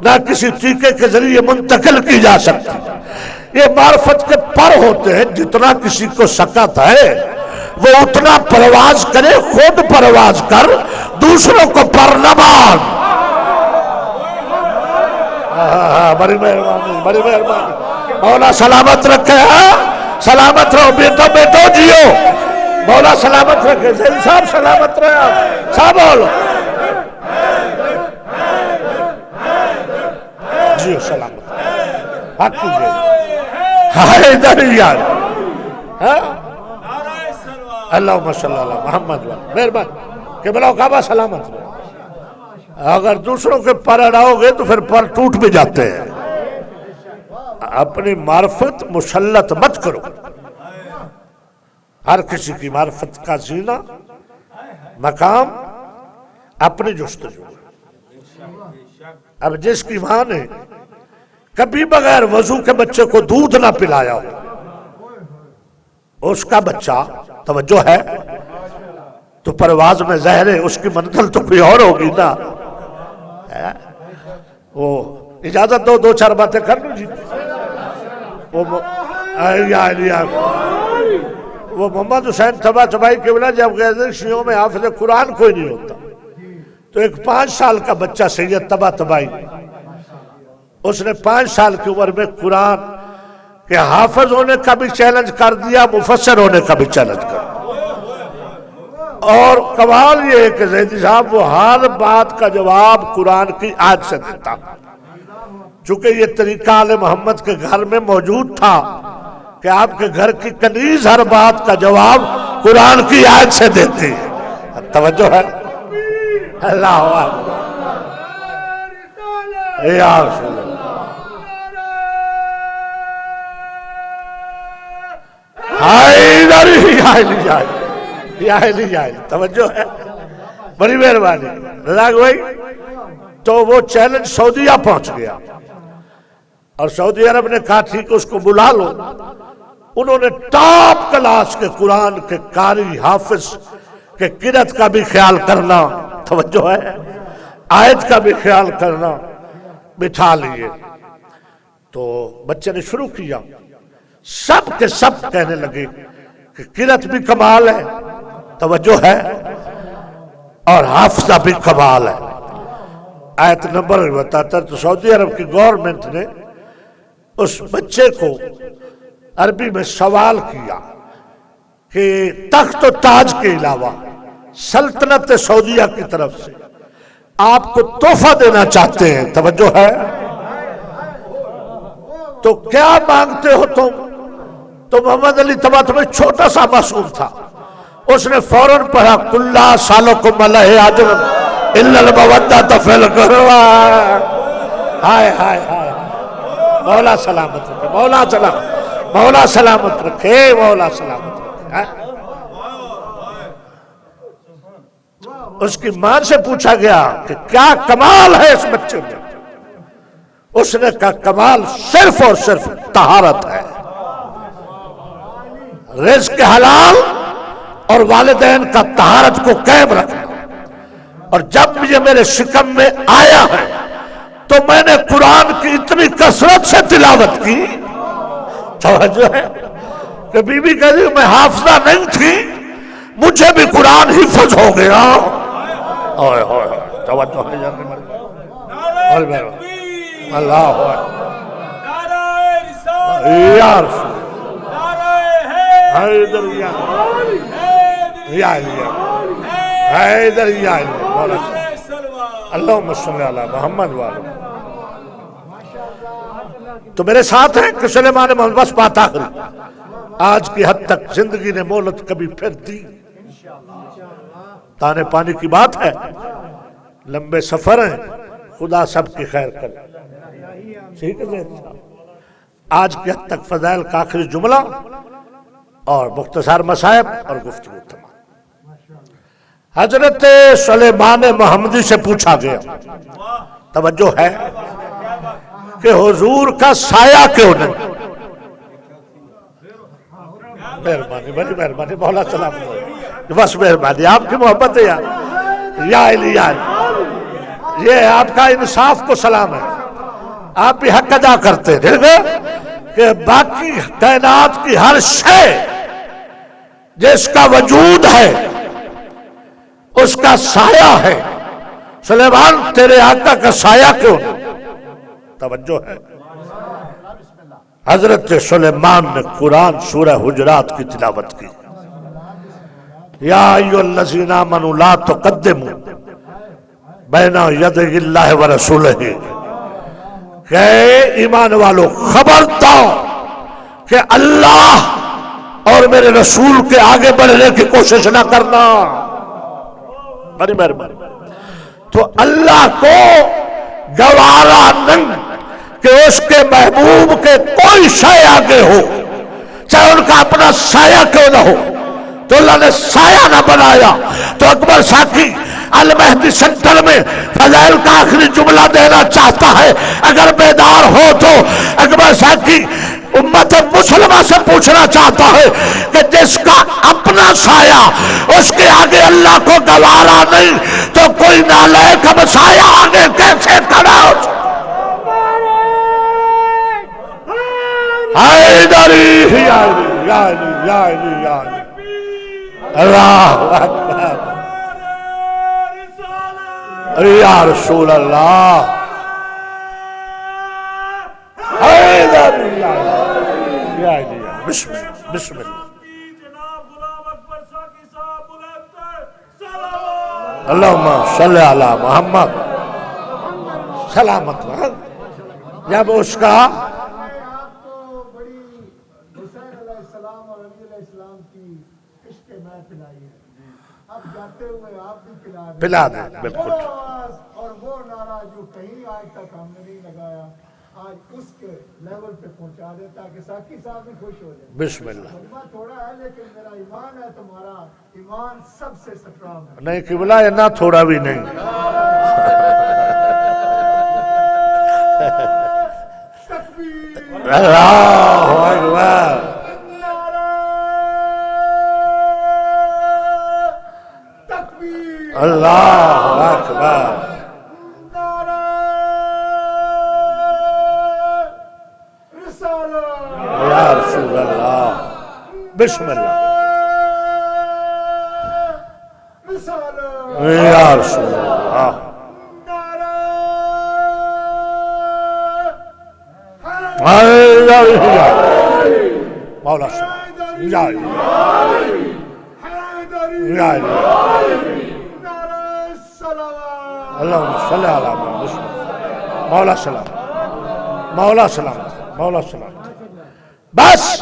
S1: نہ کسی طریقے کے ذریعے منتقل کی جا سکتی. یہ معرفت کے پر ہوتے ہیں. جتنا کسی کو سکت ہے وہ اتنا پرواز کرے، خود پرواز کر، دوسروں کو پر نہ باندھ. بڑی مہربانی، بڑی مہربانی. مولا سلامت رکھے. سلامت رہو بیٹو، بیٹو جیو. مولا سلامت رکھے. زین صاحب سلامت رہے. صاحب بولو جیو سلامت. حق کیجئے. ہائے دریان. اللہم صلی اللہ محمد مہربانی. کہ بلاؤ کعبہ سلامت رہے. اگر دوسروں کے پر اڑاؤ گے تو پھر پر ٹوٹ بھی جاتے ہیں. اپنی معرفت مسلط مت کرو. ہر کسی کی معرفت کا زینہ مقام اپنی جستجو. اب جس کی ماں نے کبھی بغیر وضو کے بچے کو دودھ نہ پلایا ہو، اس کا بچہ توجہ ہے تو پرواز میں زہر ہے، اس کی منزل تو کوئی اور ہوگی نا. وہ اجازت دو، دو چار باتیں کر لوں جی. وہ محمد حسین طبع طبعی کے بلا جب گئے تھے شیعوں میں حافظ قرآن کوئی نہیں ہوتا، تو ایک 5 سال کا بچہ سید طبع طبعی، اس نے 5 سال کی عمر میں قرآن کے حافظ ہونے کا بھی چیلنج کر دیا، مفسر ہونے کا بھی چیلنج کر دیا. اور کمال یہ ہے کہ زیدی صاحب وہ ہر بات کا جواب قرآن کی آیت سے دیتا. چونکہ یہ طریقہ آل محمد کے گھر میں موجود تھا کہ آپ کے گھر کی کنیز ہر بات کا جواب قرآن کی آیت سے دیتی. توجہ ہے. اللہ اکبر. یا رسول اللہ. توجہ ہے. بڑی مہربانی رضاق بھائی. تو وہ چیلنج سعودیہ پہنچ گیا اور سعودی عرب نے کہا ٹھیک اس کو بلا لو. انہوں نے ٹاپ کلاس کے قرآن کے قاری حافظ کے قرأت کا بھی خیال کرنا، توجہ ہے، آیت کا بھی خیال کرنا بٹھا لیے. تو بچے نے شروع کیا. سب کے سب کہنے لگے کہ قرت بھی کمال ہے، توجہ ہے، اور حافظہ بھی کمال ہے۔ آیت نمبر بتاتا ہے تو سعودی عرب کی گورنمنٹ نے اس بچے کو عربی میں سوال کیا کہ تخت و تاج کے علاوہ سلطنت سعودیہ کی طرف سے آپ کو تحفہ دینا چاہتے ہیں، توجہ ہے، تو کیا مانگتے ہو تم؟ تو محمد علی طباطبائی میں چھوٹا سا معصوم تھا، اس نے فوراً پڑھا کُلّا سالکم علیہ اجر الا المودۃ فی القربى۔ ہائے ہائے ہائے، مولا سلامت رکھے، مولا سلامت، مولا سلامت رکھے، مولا سلامت رکھے۔ اس کی ماں سے پوچھا گیا کہ کیا کمال ہے اس بچے میں؟ اس نے کہا کمال صرف اور صرف طہارت ہے، رزق حلال اور والدین کا طہارت کو قائم رکھنا۔ اور جب یہ میرے شکم میں آیا ہے تو میں نے قرآن کی اتنی کثرت سے تلاوت کی، توجہ ہے، کہ بی بی کہہ رہی میں حافظہ نہیں تھی، مجھے بھی قرآن حفظ ہو گیا۔ توجہ ہے اللہ یا رسول حیدر یا حیدر یا اللہم صلی علی محمد وآلہ۔ تو میرے ساتھ ہیں کہ سلیمان محمد بس بات آخری، آج کی حد تک زندگی نے مہلت کبھی پھر دی، تانے پانی کی بات ہے، لمبے سفر ہیں، خدا سب کی خیر کرے۔ ٹھیک ہے، آج کی حد تک فضائل کا آخری جملہ اور مختصر مصائب اور گفتگو تمام۔ حضرت سلیمان محمدی سے پوچھا گیا، توجہ ہے، کہ حضور کا سایہ کیوں نہیں؟ مہربانی بڑی مہربانی، مولا سلام، بس مہربانی، آپ کی محبت ہے یار، یا علی یا علی، یہ آپ کا انصاف کو سلام ہے، آپ بھی حق ادا کرتے ہیں، ٹھیک ہے، کہ باقی کائنات کی ہر شے جس کا وجود ہے اس کا سایہ ہے، سلیمان تیرے آقا کا سایہ کیوں نہیں؟ توجہ ہے، حضرت سلیمان نے قرآن سورہ حجرات کی تلاوت کی، یا ایھا الذین آمنوا لا تقدموا بین یدی اللہ ورسولہ، کہ ایمان والو خبردار کہ اللہ اور میرے رسول کے آگے بڑھنے کی کوشش نہ کرنا۔ بڑی مہربانی، تو اللہ کو گوارا نہیں کہ اس کے محبوب کے کوئی شے آگے ہو، چاہے ان کا اپنا سایہ کیوں نہ ہو، تو اللہ نے سایہ نہ بنایا۔ تو اکبر ساکی المہدی سینٹر میں فضائل کا آخری جملہ دینا چاہتا ہے، اگر بیدار ہو تو اکبر ساکی امت مسلمہ سے پوچھنا چاہتا ہے کہ جس کا اپنا سایہ اس کے آگے اللہ کو گوارا نہیں تو کوئی نالائق اب سایہ آگے کیسے کھڑا ہو؟ حیدری یا علی یا علی یا علی یا علی، اللہ اکبر، یا رسول اللہ، حیدر یا علی یا علی، بسم اللہ بسم اللہ، اللہم صلی علی محمد سلامت رہا۔ جب اس کا
S2: آپ کو بڑی حسین علیہ السلام اور علی علیہ السلام کی عشق میں پلائی ہے، اب جاتے ہوئے آپ بھی
S1: پلا دیں، بالکل،
S2: اور وہ نعرہ جو کہیں آج تک ہم نے نہیں لگایا، آج اس کے لیول پہ پہنچا دے تاکہ ساکی صاحب بھی خوش ہو جائے۔
S1: بسم اللہ،
S2: کلمہ تھوڑا ہے لیکن میرا ایمان ہے، تمہارا ایمان سب سے سٹرانگ ہے۔
S1: نہیں قبلہ یہ نہ تھوڑا بھی نہیں، اللہ اکبر، اللہ اکبر،
S2: رسالہ،
S1: یا یا رسول اللہ بسم اللہ یا رسول اللہ مولا صلی اللہم صلی علی محمد مولا سلام مولا سلام مولا سلام بس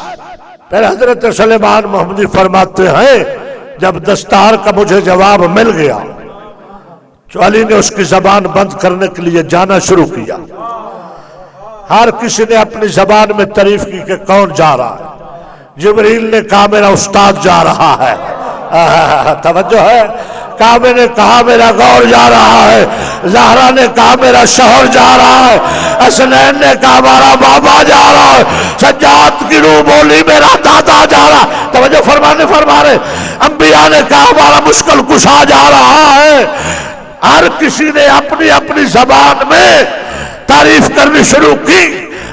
S1: پھر حضرت سلیمان محمدی فرماتے ہیں جب دستار کا مجھے جواب مل گیا تو علی نے اس کی زبان بند کرنے کے لیے جانا شروع کیا ہر کسی نے اپنی زبان میں تعریف کی کہ کون جا رہا ہے جبریل نے کہا میرا استاد جا رہا ہے توجہ ہے کعبے نے کہا میرا غور جا رہا ہے زہرا نے کہا میرا شوہر جا رہا ہے حسنین نے کہا ہمارا بابا جا رہا ہے سجاد کی روح بولی میرا دادا جا رہا ہے توجہ فرما رہے انبیاء نے کہا ہمارا مشکل کشا جا رہا ہے ہر کسی نے اپنی اپنی زبان میں تعریف کرنی شروع کی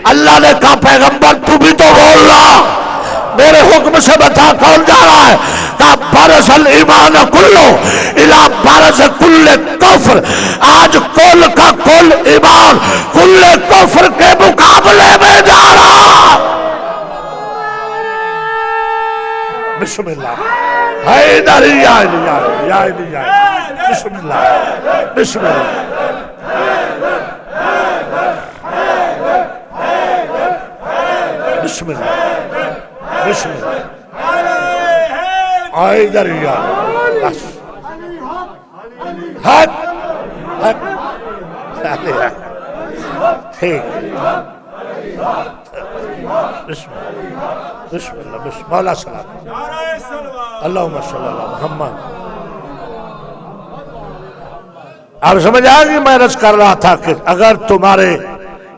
S1: اللہ نے کہا پیغمبر تو بھی تو بول رہا میرے حکم سے بتا کون جا رہا ہے کہا برز الایمان کلو الى برز کل کفر آج کل کا کل ایمان کل کفر کے مقابلے میں جا رہا بسم اللہ حیدر یا علی بسم اللہ بسم اللہ بسم اللہ بسم اللہ حیدر یا بس حق ٹھیک بسم اللہ بسم اللہ مولا سلام اللہم صلی اللہ محمد آپ سمجھ آگئی میں عرض کر رہا تھا کہ اگر تمہارے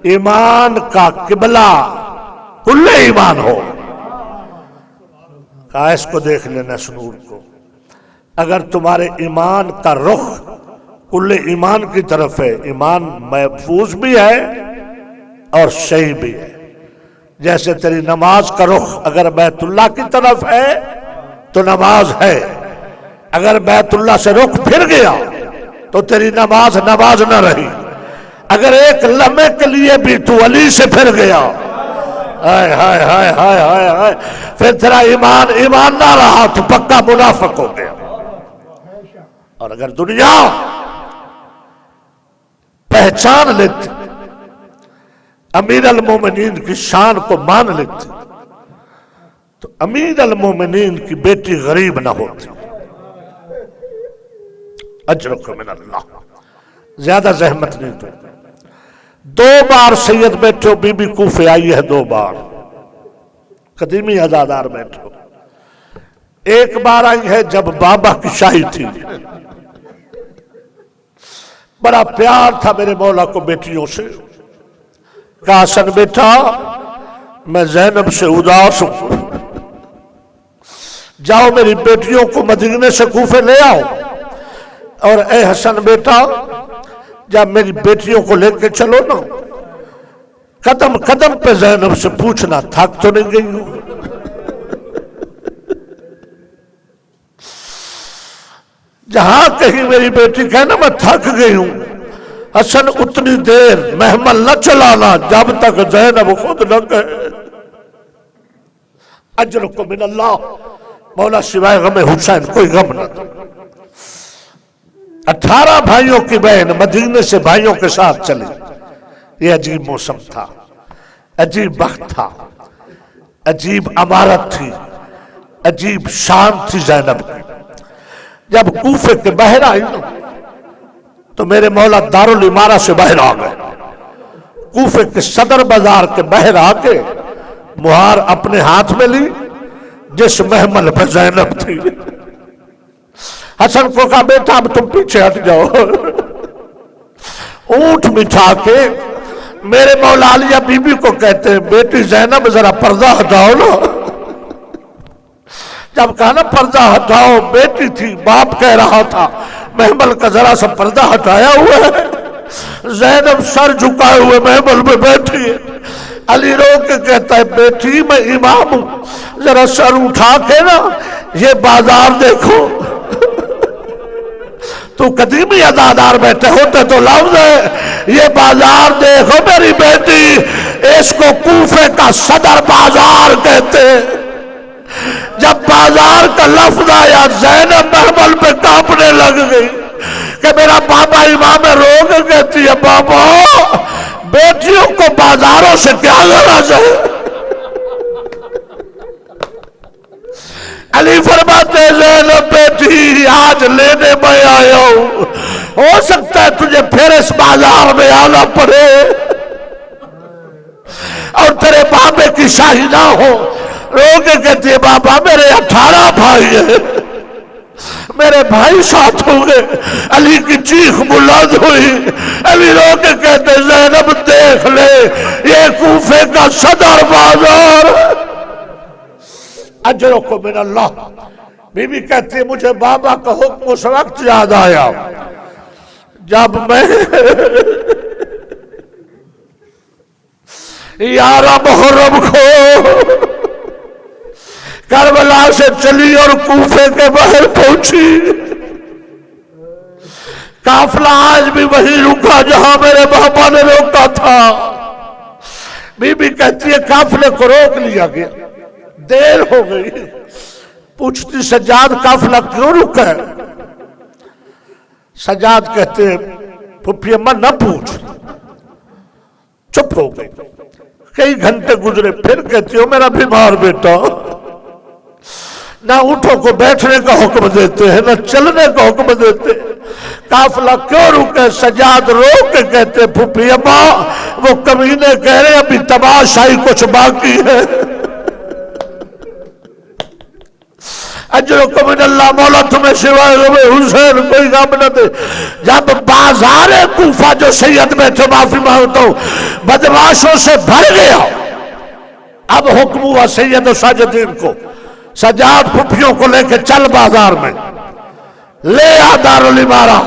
S1: ایمان کا قبلہ کل ایمان ہو کہا اس کو دیکھ لینا سنور کو اگر تمہارے ایمان کا رخ کل ایمان کی طرف ہے ایمان محفوظ بھی ہے اور صحیح بھی ہے جیسے تیری نماز کا رخ اگر بیت اللہ کی طرف ہے تو نماز ہے اگر بیت اللہ سے رخ پھر گیا تو تیری نماز نہ رہی اگر ایک لمحے کے لیے بھی تو علی سے پھر گیا ہائے ہائے ہائے ہائے ہائے ہائے پھر تیرا ایمان نہ رہا تو پکا منافق ہو گیا اور اگر دنیا پہچان لیتی امیر المومنین کی شان کو مان لیتی تو امیر المومنین کی بیٹی غریب نہ ہوتی اجرک من اللہ زیادہ زحمت نہیں تو 2 بار سید بیٹھو بی بی کوفے آئی ہے 2 بار قدیمی عزادار بیٹھو ایک بار آئی ہے جب بابا کی شاہی تھی بڑا پیار تھا میرے مولا کو بیٹیوں سے کہا حسن بیٹا میں زینب سے اداس ہوں جاؤ میری بیٹیوں کو مدینے سے کوفے لے آؤ اور اے حسن بیٹا جب میری بیٹیوں کو لے کے چلو نا قدم قدم پہ زینب سے پوچھنا تھک تو نہیں گئی ہوں جہاں کہیں میری بیٹی کہنا میں تھک گئی ہوں حسن اتنی دیر محمل نہ چلانا جب تک زینب خود نہ کہے اجرک من اللہ مولا سوائے غم حسین کوئی غم نہ تھا 18 بھائیوں کی بہن مدینے سے بھائیوں کے ساتھ چلی یہ عجیب موسم تھا عجیب وقت تھا عجیب امارت تھی عجیب شان تھی زینب کی جب کوفے کے باہر آئی تو میرے مولا دارالامارہ سے باہر آ گئے کوفے کے صدر بازار کے باہر آ کے مہار اپنے ہاتھ میں لی جس محمل پہ زینب تھی حسن کو کہا بیٹا اب تم پیچھے ہٹ جاؤ اونٹ بٹھا کے میرے مولا علیہ بی بی کو کہتے ہیں بیٹی زینب ذرا پردہ ہٹاؤ نا جب کہا نا پردہ ہٹاؤ بیٹی تھی باپ کہہ رہا تھا محمل کا ذرا سا پردہ ہٹایا ہوا ہے زینب سر جھکائے ہوئے محمل میں بیٹھی ہے علی رو کے کہتا ہے بیٹی میں امام ہوں، ذرا سر اٹھا کے نا یہ بازار دیکھو۔ تو قدیمی ادادار بیٹھے ہوتے تو لفظ ہے، یہ بازار دیکھو میری بیٹی، اس کو کوفے کا صدر بازار کہتے ہیں۔ جب بازار کا لفظ آیا زینب محمل پہ کانپنے لگ گئی کہ میرا بابا امام رو کے کہتی ہے بابا بیٹیوں کو بازاروں سے کیا غرض ہے؟ علی فرماتے زینب بیٹی آج لینے میں آیا ہوں، ہو سکتا ہے تجھے پھر اس بازار میں آنا پڑے اور تیرے بابے کی شاہی نہ ہو۔ رو کے کہتی ہے بابا میرے 18 بھائی ہیں، میرے بھائی ساتھ ہوں گے۔ علی کی چیخ بلند ہوئی، علی رو کے کہتے زینب دیکھ لے یہ کوفے کا صدر بازار۔ اجرکم من اللہ۔ بی بی کہتی ہے مجھے بابا کا حکم اس وقت یاد آیا جب میں 11 محرم کو کربلا سے چلی اور کوفے کے باہر پہنچی۔ قافلہ آج بھی وہیں رکا جہاں میرے بابا نے روکا تھا۔ بی بی کہتی ہے قافلے کو روک لیا گیا، دیر ہو گئی۔ پوچھتی سجاد قافلہ کیوں رکا ہے؟ سجاد کہتے ہیں پھپھی اماں نہ پوچھ، چپ ہو گئی۔ کئی گھنٹے گزرے، پھر کہتی ہو میرا بیمار بیٹا، نہ اٹھو کو بیٹھنے کا حکم دیتے ہیں نہ چلنے کا حکم دیتے ہیں، قافلہ کیوں رکے؟ سجاد رو کے کہتے پھپھی اماں وہ کمینے کہہ رہے ابھی تماشائی کچھ باقی ہے۔ اجرکم من اللہ، مولا تمہیں سوائے غم حسین کوئی غم نہ دے۔ جب بازار کوفہ جو سید بیٹھے معافی مانگتا ہوں بدماشوں سے بھر گیا، اب حکم ہوا سید و ساجدین کو سجاد پھپھیوں کو لے کے چل بازار میں لے آ دارالامارہ۔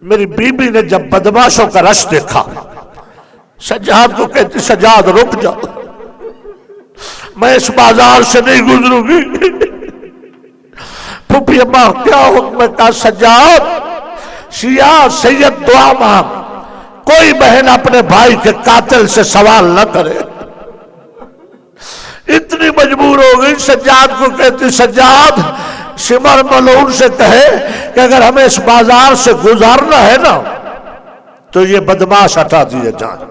S1: میری بی بی نے جب بدماشوں کا رش دیکھا سجاد کو کہتی سجاد رک جا، میں اس بازار سے نہیں گزروں گی۔ پھپھی اماں کیا حکم ہے؟ کہا سجاد شیعہ سید دعا مانگ، کوئی بہن اپنے بھائی کے قاتل سے سوال نہ کرے۔ اتنی مجبور ہو گئی، سجاد کو کہتی سجاد شمر ملعون سے کہے کہ اگر ہمیں اس بازار سے گزارنا ہے نا تو یہ بدماش ہٹا دیے جائیں،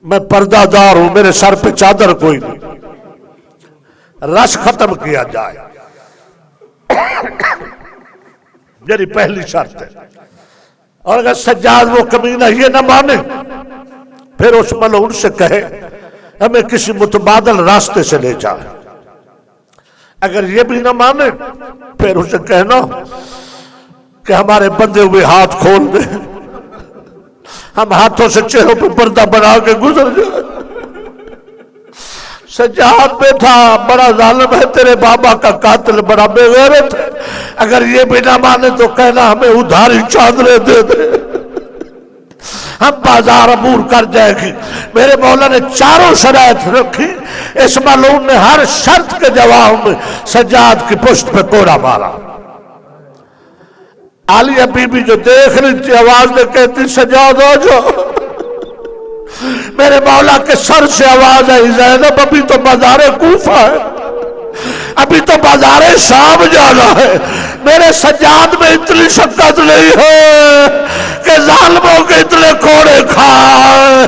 S1: میں پردہ دار ہوں، میرے سر پہ چادر کوئی نہیں، رش ختم کیا جائے۔ میری پہلی شرط ہے، اور اگر سجاد وہ کمینہ یہ نہ مانے پھر اس ملعون سے کہے ہمیں کسی متبادل راستے سے لے جائے۔ اگر یہ بھی نہ مانے پھر اسے کہنا کہ ہمارے بندے ہوئے ہاتھ کھول دے، ہم ہاتھوں سے چہروں پہ پردہ بنا کے گزر جائے۔ سجاد بیٹھا بڑا ظالم ہے، تیرے بابا کا قاتل بڑا بے غیرت ہے، اگر یہ بھی نہ مانے تو کہنا ہمیں ادھاری چادریں دے دے، ہم بازار عبور کر جائے گی۔ میرے مولا نے چاروں شرائط رکھی، اس ملعون نے ہر شرط کے جواب میں سجاد کی پشت پہ کوڑا مارا۔ عالیہ بی بی جو دیکھ رہی تھی آواز نے کہتی سجاد آ جاؤ۔ میرے مولا کے سر سے آواز آئی زینب ابھی تو بازار کوفہ ہے، ابھی تو بازار شام جانا ہے۔ میرے سجاد میں اتنی شکت نہیں ہے کہ ظالموں کے اتنے کوڑے کھائے۔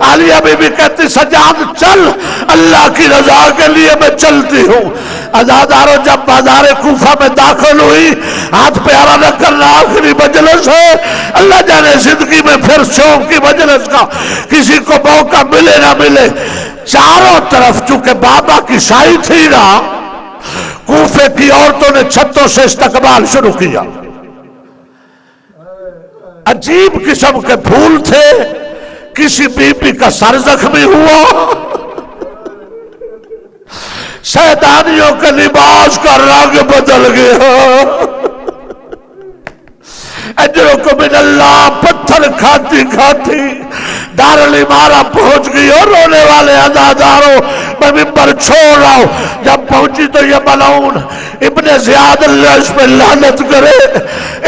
S1: عالیہ بی بی کہتی سجاد چل، اللہ کی رضا کے لیے میں چلتی ہوں۔ عزادارو جب بازار کوفہ میں داخل ہوئی، ہاتھ پیارا نہ کرنا آخری مجلس ہے، اللہ جانے زندگی میں پھر شوق کی مجلس کا کسی کو موقع ملے نہ ملے۔ چاروں طرف چونکہ بابا کی شاہی تھی نا، کوفے کی عورتوں نے چھتوں سے استقبال شروع کیا، عجیب قسم کے پھول تھے، کسی بی بی کا سر زخمی ہوا، شیطانیوں کے لباس کا رنگ بدل گیا۔ اجرکم من اللہ، پتھر کھاتی کھاتی دارالامارہ پہنچ گئی اور رونے والے عزاداروں میں ممبر چھوڑ رہا ہوں. جب پہنچی تو یہ ملعون ابن زیاد اللہ اس پہ لعنت کرے،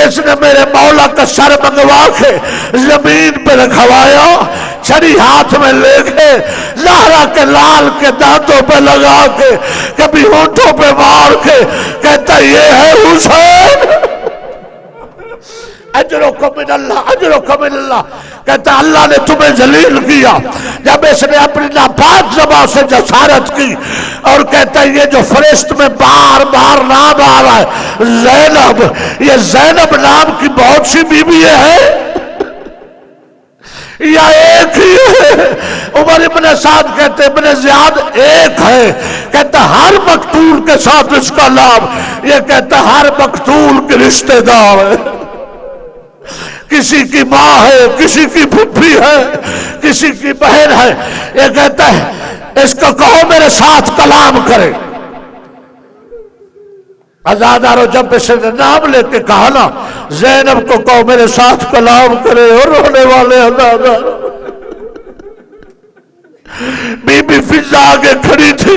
S1: اس نے میرے مولا کا سر منگوا کے زمین پہ رکھوایا، چھری ہاتھ میں لے کے زہرا کے لال کے دانتوں پہ لگا کے کبھی ہونٹوں پہ مار کے کہتا یہ ہے حسین. اجرکم من اللہ، اجرکم من اللہ. کہتا اللہ نے تمہیں ذلیل کیا جب اس نے اپنی ناپاک زبان سے جسارت کی. اور کہتا یہ جو فرشت میں بار بار نام آ رہا ہے زینب، یہ زینب نام کی بہت سی بیوییں ہیں یا ایک ہی ہے؟ عمر ابن سعد کہتے ابن زیاد ایک ہے. کہتا ہر مقتول کے ساتھ اس کا نام، یہ کہتا ہر مقتول کے رشتہ دار ہے، کسی کی ماں ہے، کسی کی پھپھی ہے، کسی کی بہن ہے. یہ کہتا ہے اس کو کہو میرے ساتھ کلام کرے. عزادارو جب اس نے نام لے کے کہا نا زینب کو کہو میرے ساتھ کلام کرے، اور رونے والے عزادارو. بی بی فضا آگے کھڑی تھی،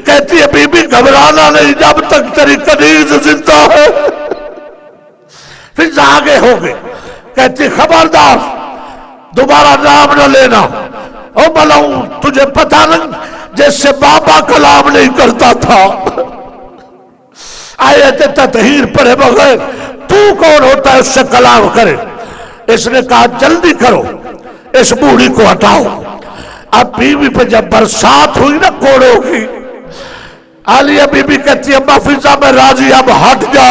S1: کہتی ہے بی بی گھبرانا نہیں جب تک تیری کنیز زندہ ہے. فضا آگے ہو گئی، کہتی خبردار دوبارہ نام نہ لینا. او ملعون تجھے پتہ نہیں جس سے بابا کلام نہیں کرتا تھا آیت تطہیر پڑھے بغیر تو کون ہوتا ہے اس سے کلام کرے؟ اس نے کہا جلدی کرو اس بوڑھی کو ہٹاؤ. اب بیوی پہ جب برسات ہوئی نا کوڑوں کی، عالیہ بی بی کہتی ہے اما فضا میں راضی، اب ہٹ جا،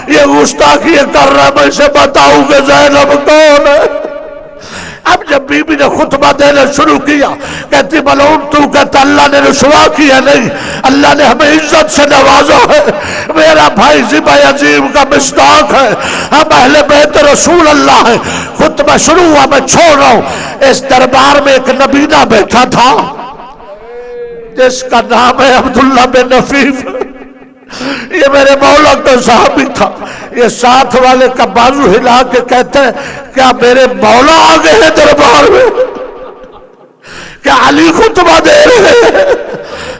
S1: یہ گستاخی کر رہا ہے، میں اسے بتاؤں کہ زینب کون ہے. اب جب بی بی نے خطبہ دینا شروع کیا کہتی ملعون تو کہتا اللہ نے رسوا کیا نہیں، اللہ نے ہمیں عزت سے نوازا ہے، میرا بھائی ذبح عظیم کا مصداق ہے، ہم اہل بیت رسول اللہ ہیں. خطبہ شروع ہوا، میں چھوڑ رہا ہوں. اس دربار میں ایک نبینہ بیٹھا تھا جس کا نام ہے عبداللہ بن نفیف. یہ میرے مولا کا صحابی تھا. یہ ساتھ والے کا بازو ہلا کے کہتے ہیں کیا میرے مولا آگے ہیں دربار میں؟ کیا علی خطبہ دے رہے ہیں؟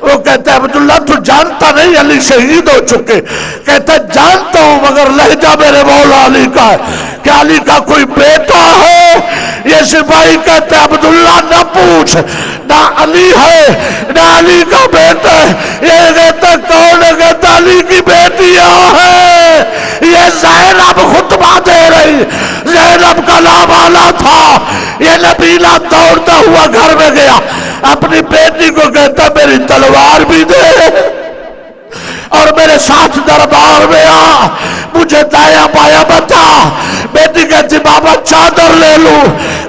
S1: وہ کہتا ہے عبداللہ تو جانتا نہیں علی شہید ہو چکے. کہتا ہے جانتا ہوں مگر لہجہ میرے مولا علی کا ہے. کیا علی کا کوئی بیٹا ہے؟ یہ سپاہی کہتے ہیں عبداللہ نہ پوچھ، نہ علی ہے نہ علی کا بیٹا ہے. یہ کہتا کون ہے؟ کہتا علی کی بیٹیاں ہے. یہ زینب خطبہ دے رہی، زینب کا نام آنا تھا. یہ نبیلہ دوڑتا ہوا گھر میں گیا، اپنی بیٹی کو کہتا میری تلوار بھی دے اور میرے ساتھ دربار میں آ، مجھے دایا بایا بتا. بیٹی کہتی بابا چادر لے لوں.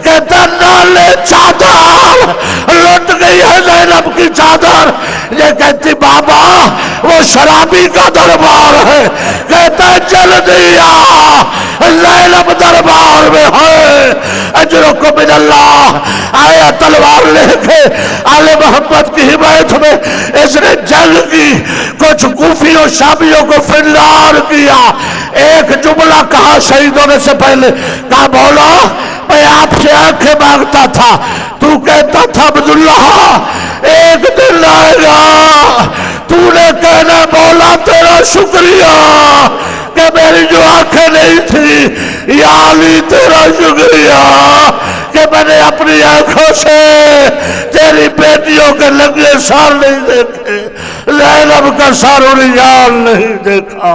S1: کہتا نہ لے چادر، لٹ گئی ہے زینب کی چادر. یہ کہتی بابا وہ شرابی کا دربار ہے. کہتا جلدی آ، زینب دربار میں ہے. اجرکم من اللہ. آیا تلوار لے کے آل محمد کی حمایت میں اس نے جنگ کی. کچھ کوفیوں شامیوں کو فرار کیا. ایک جملہ کہا شہید ہونے سے پہلے، کہا مولا میں آپ سے آنکھیں مانگتا تھا، تو کہتا تھا عبداللہ ایک دن آئے گا تو نے کہنا مولا تیرا شکریہ کہ میری جو آنکھیں نہیں تھی، یا علی تیرا شکریہ کہ میں نے اپنی آنکھوں سے تیری بیٹیوں کے لنگے سار نہیں دیکھے، زینب کا سار و ریال نہیں دیکھا.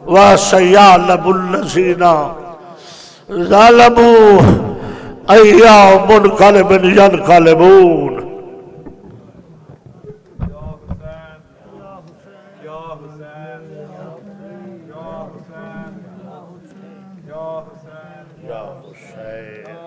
S1: وَسَيَعْلَمُ الَّذِينَ ظَلَمُوا أَيَّ مُنْقَلِبٍ يَنْقَلِبُونَ. یا حسین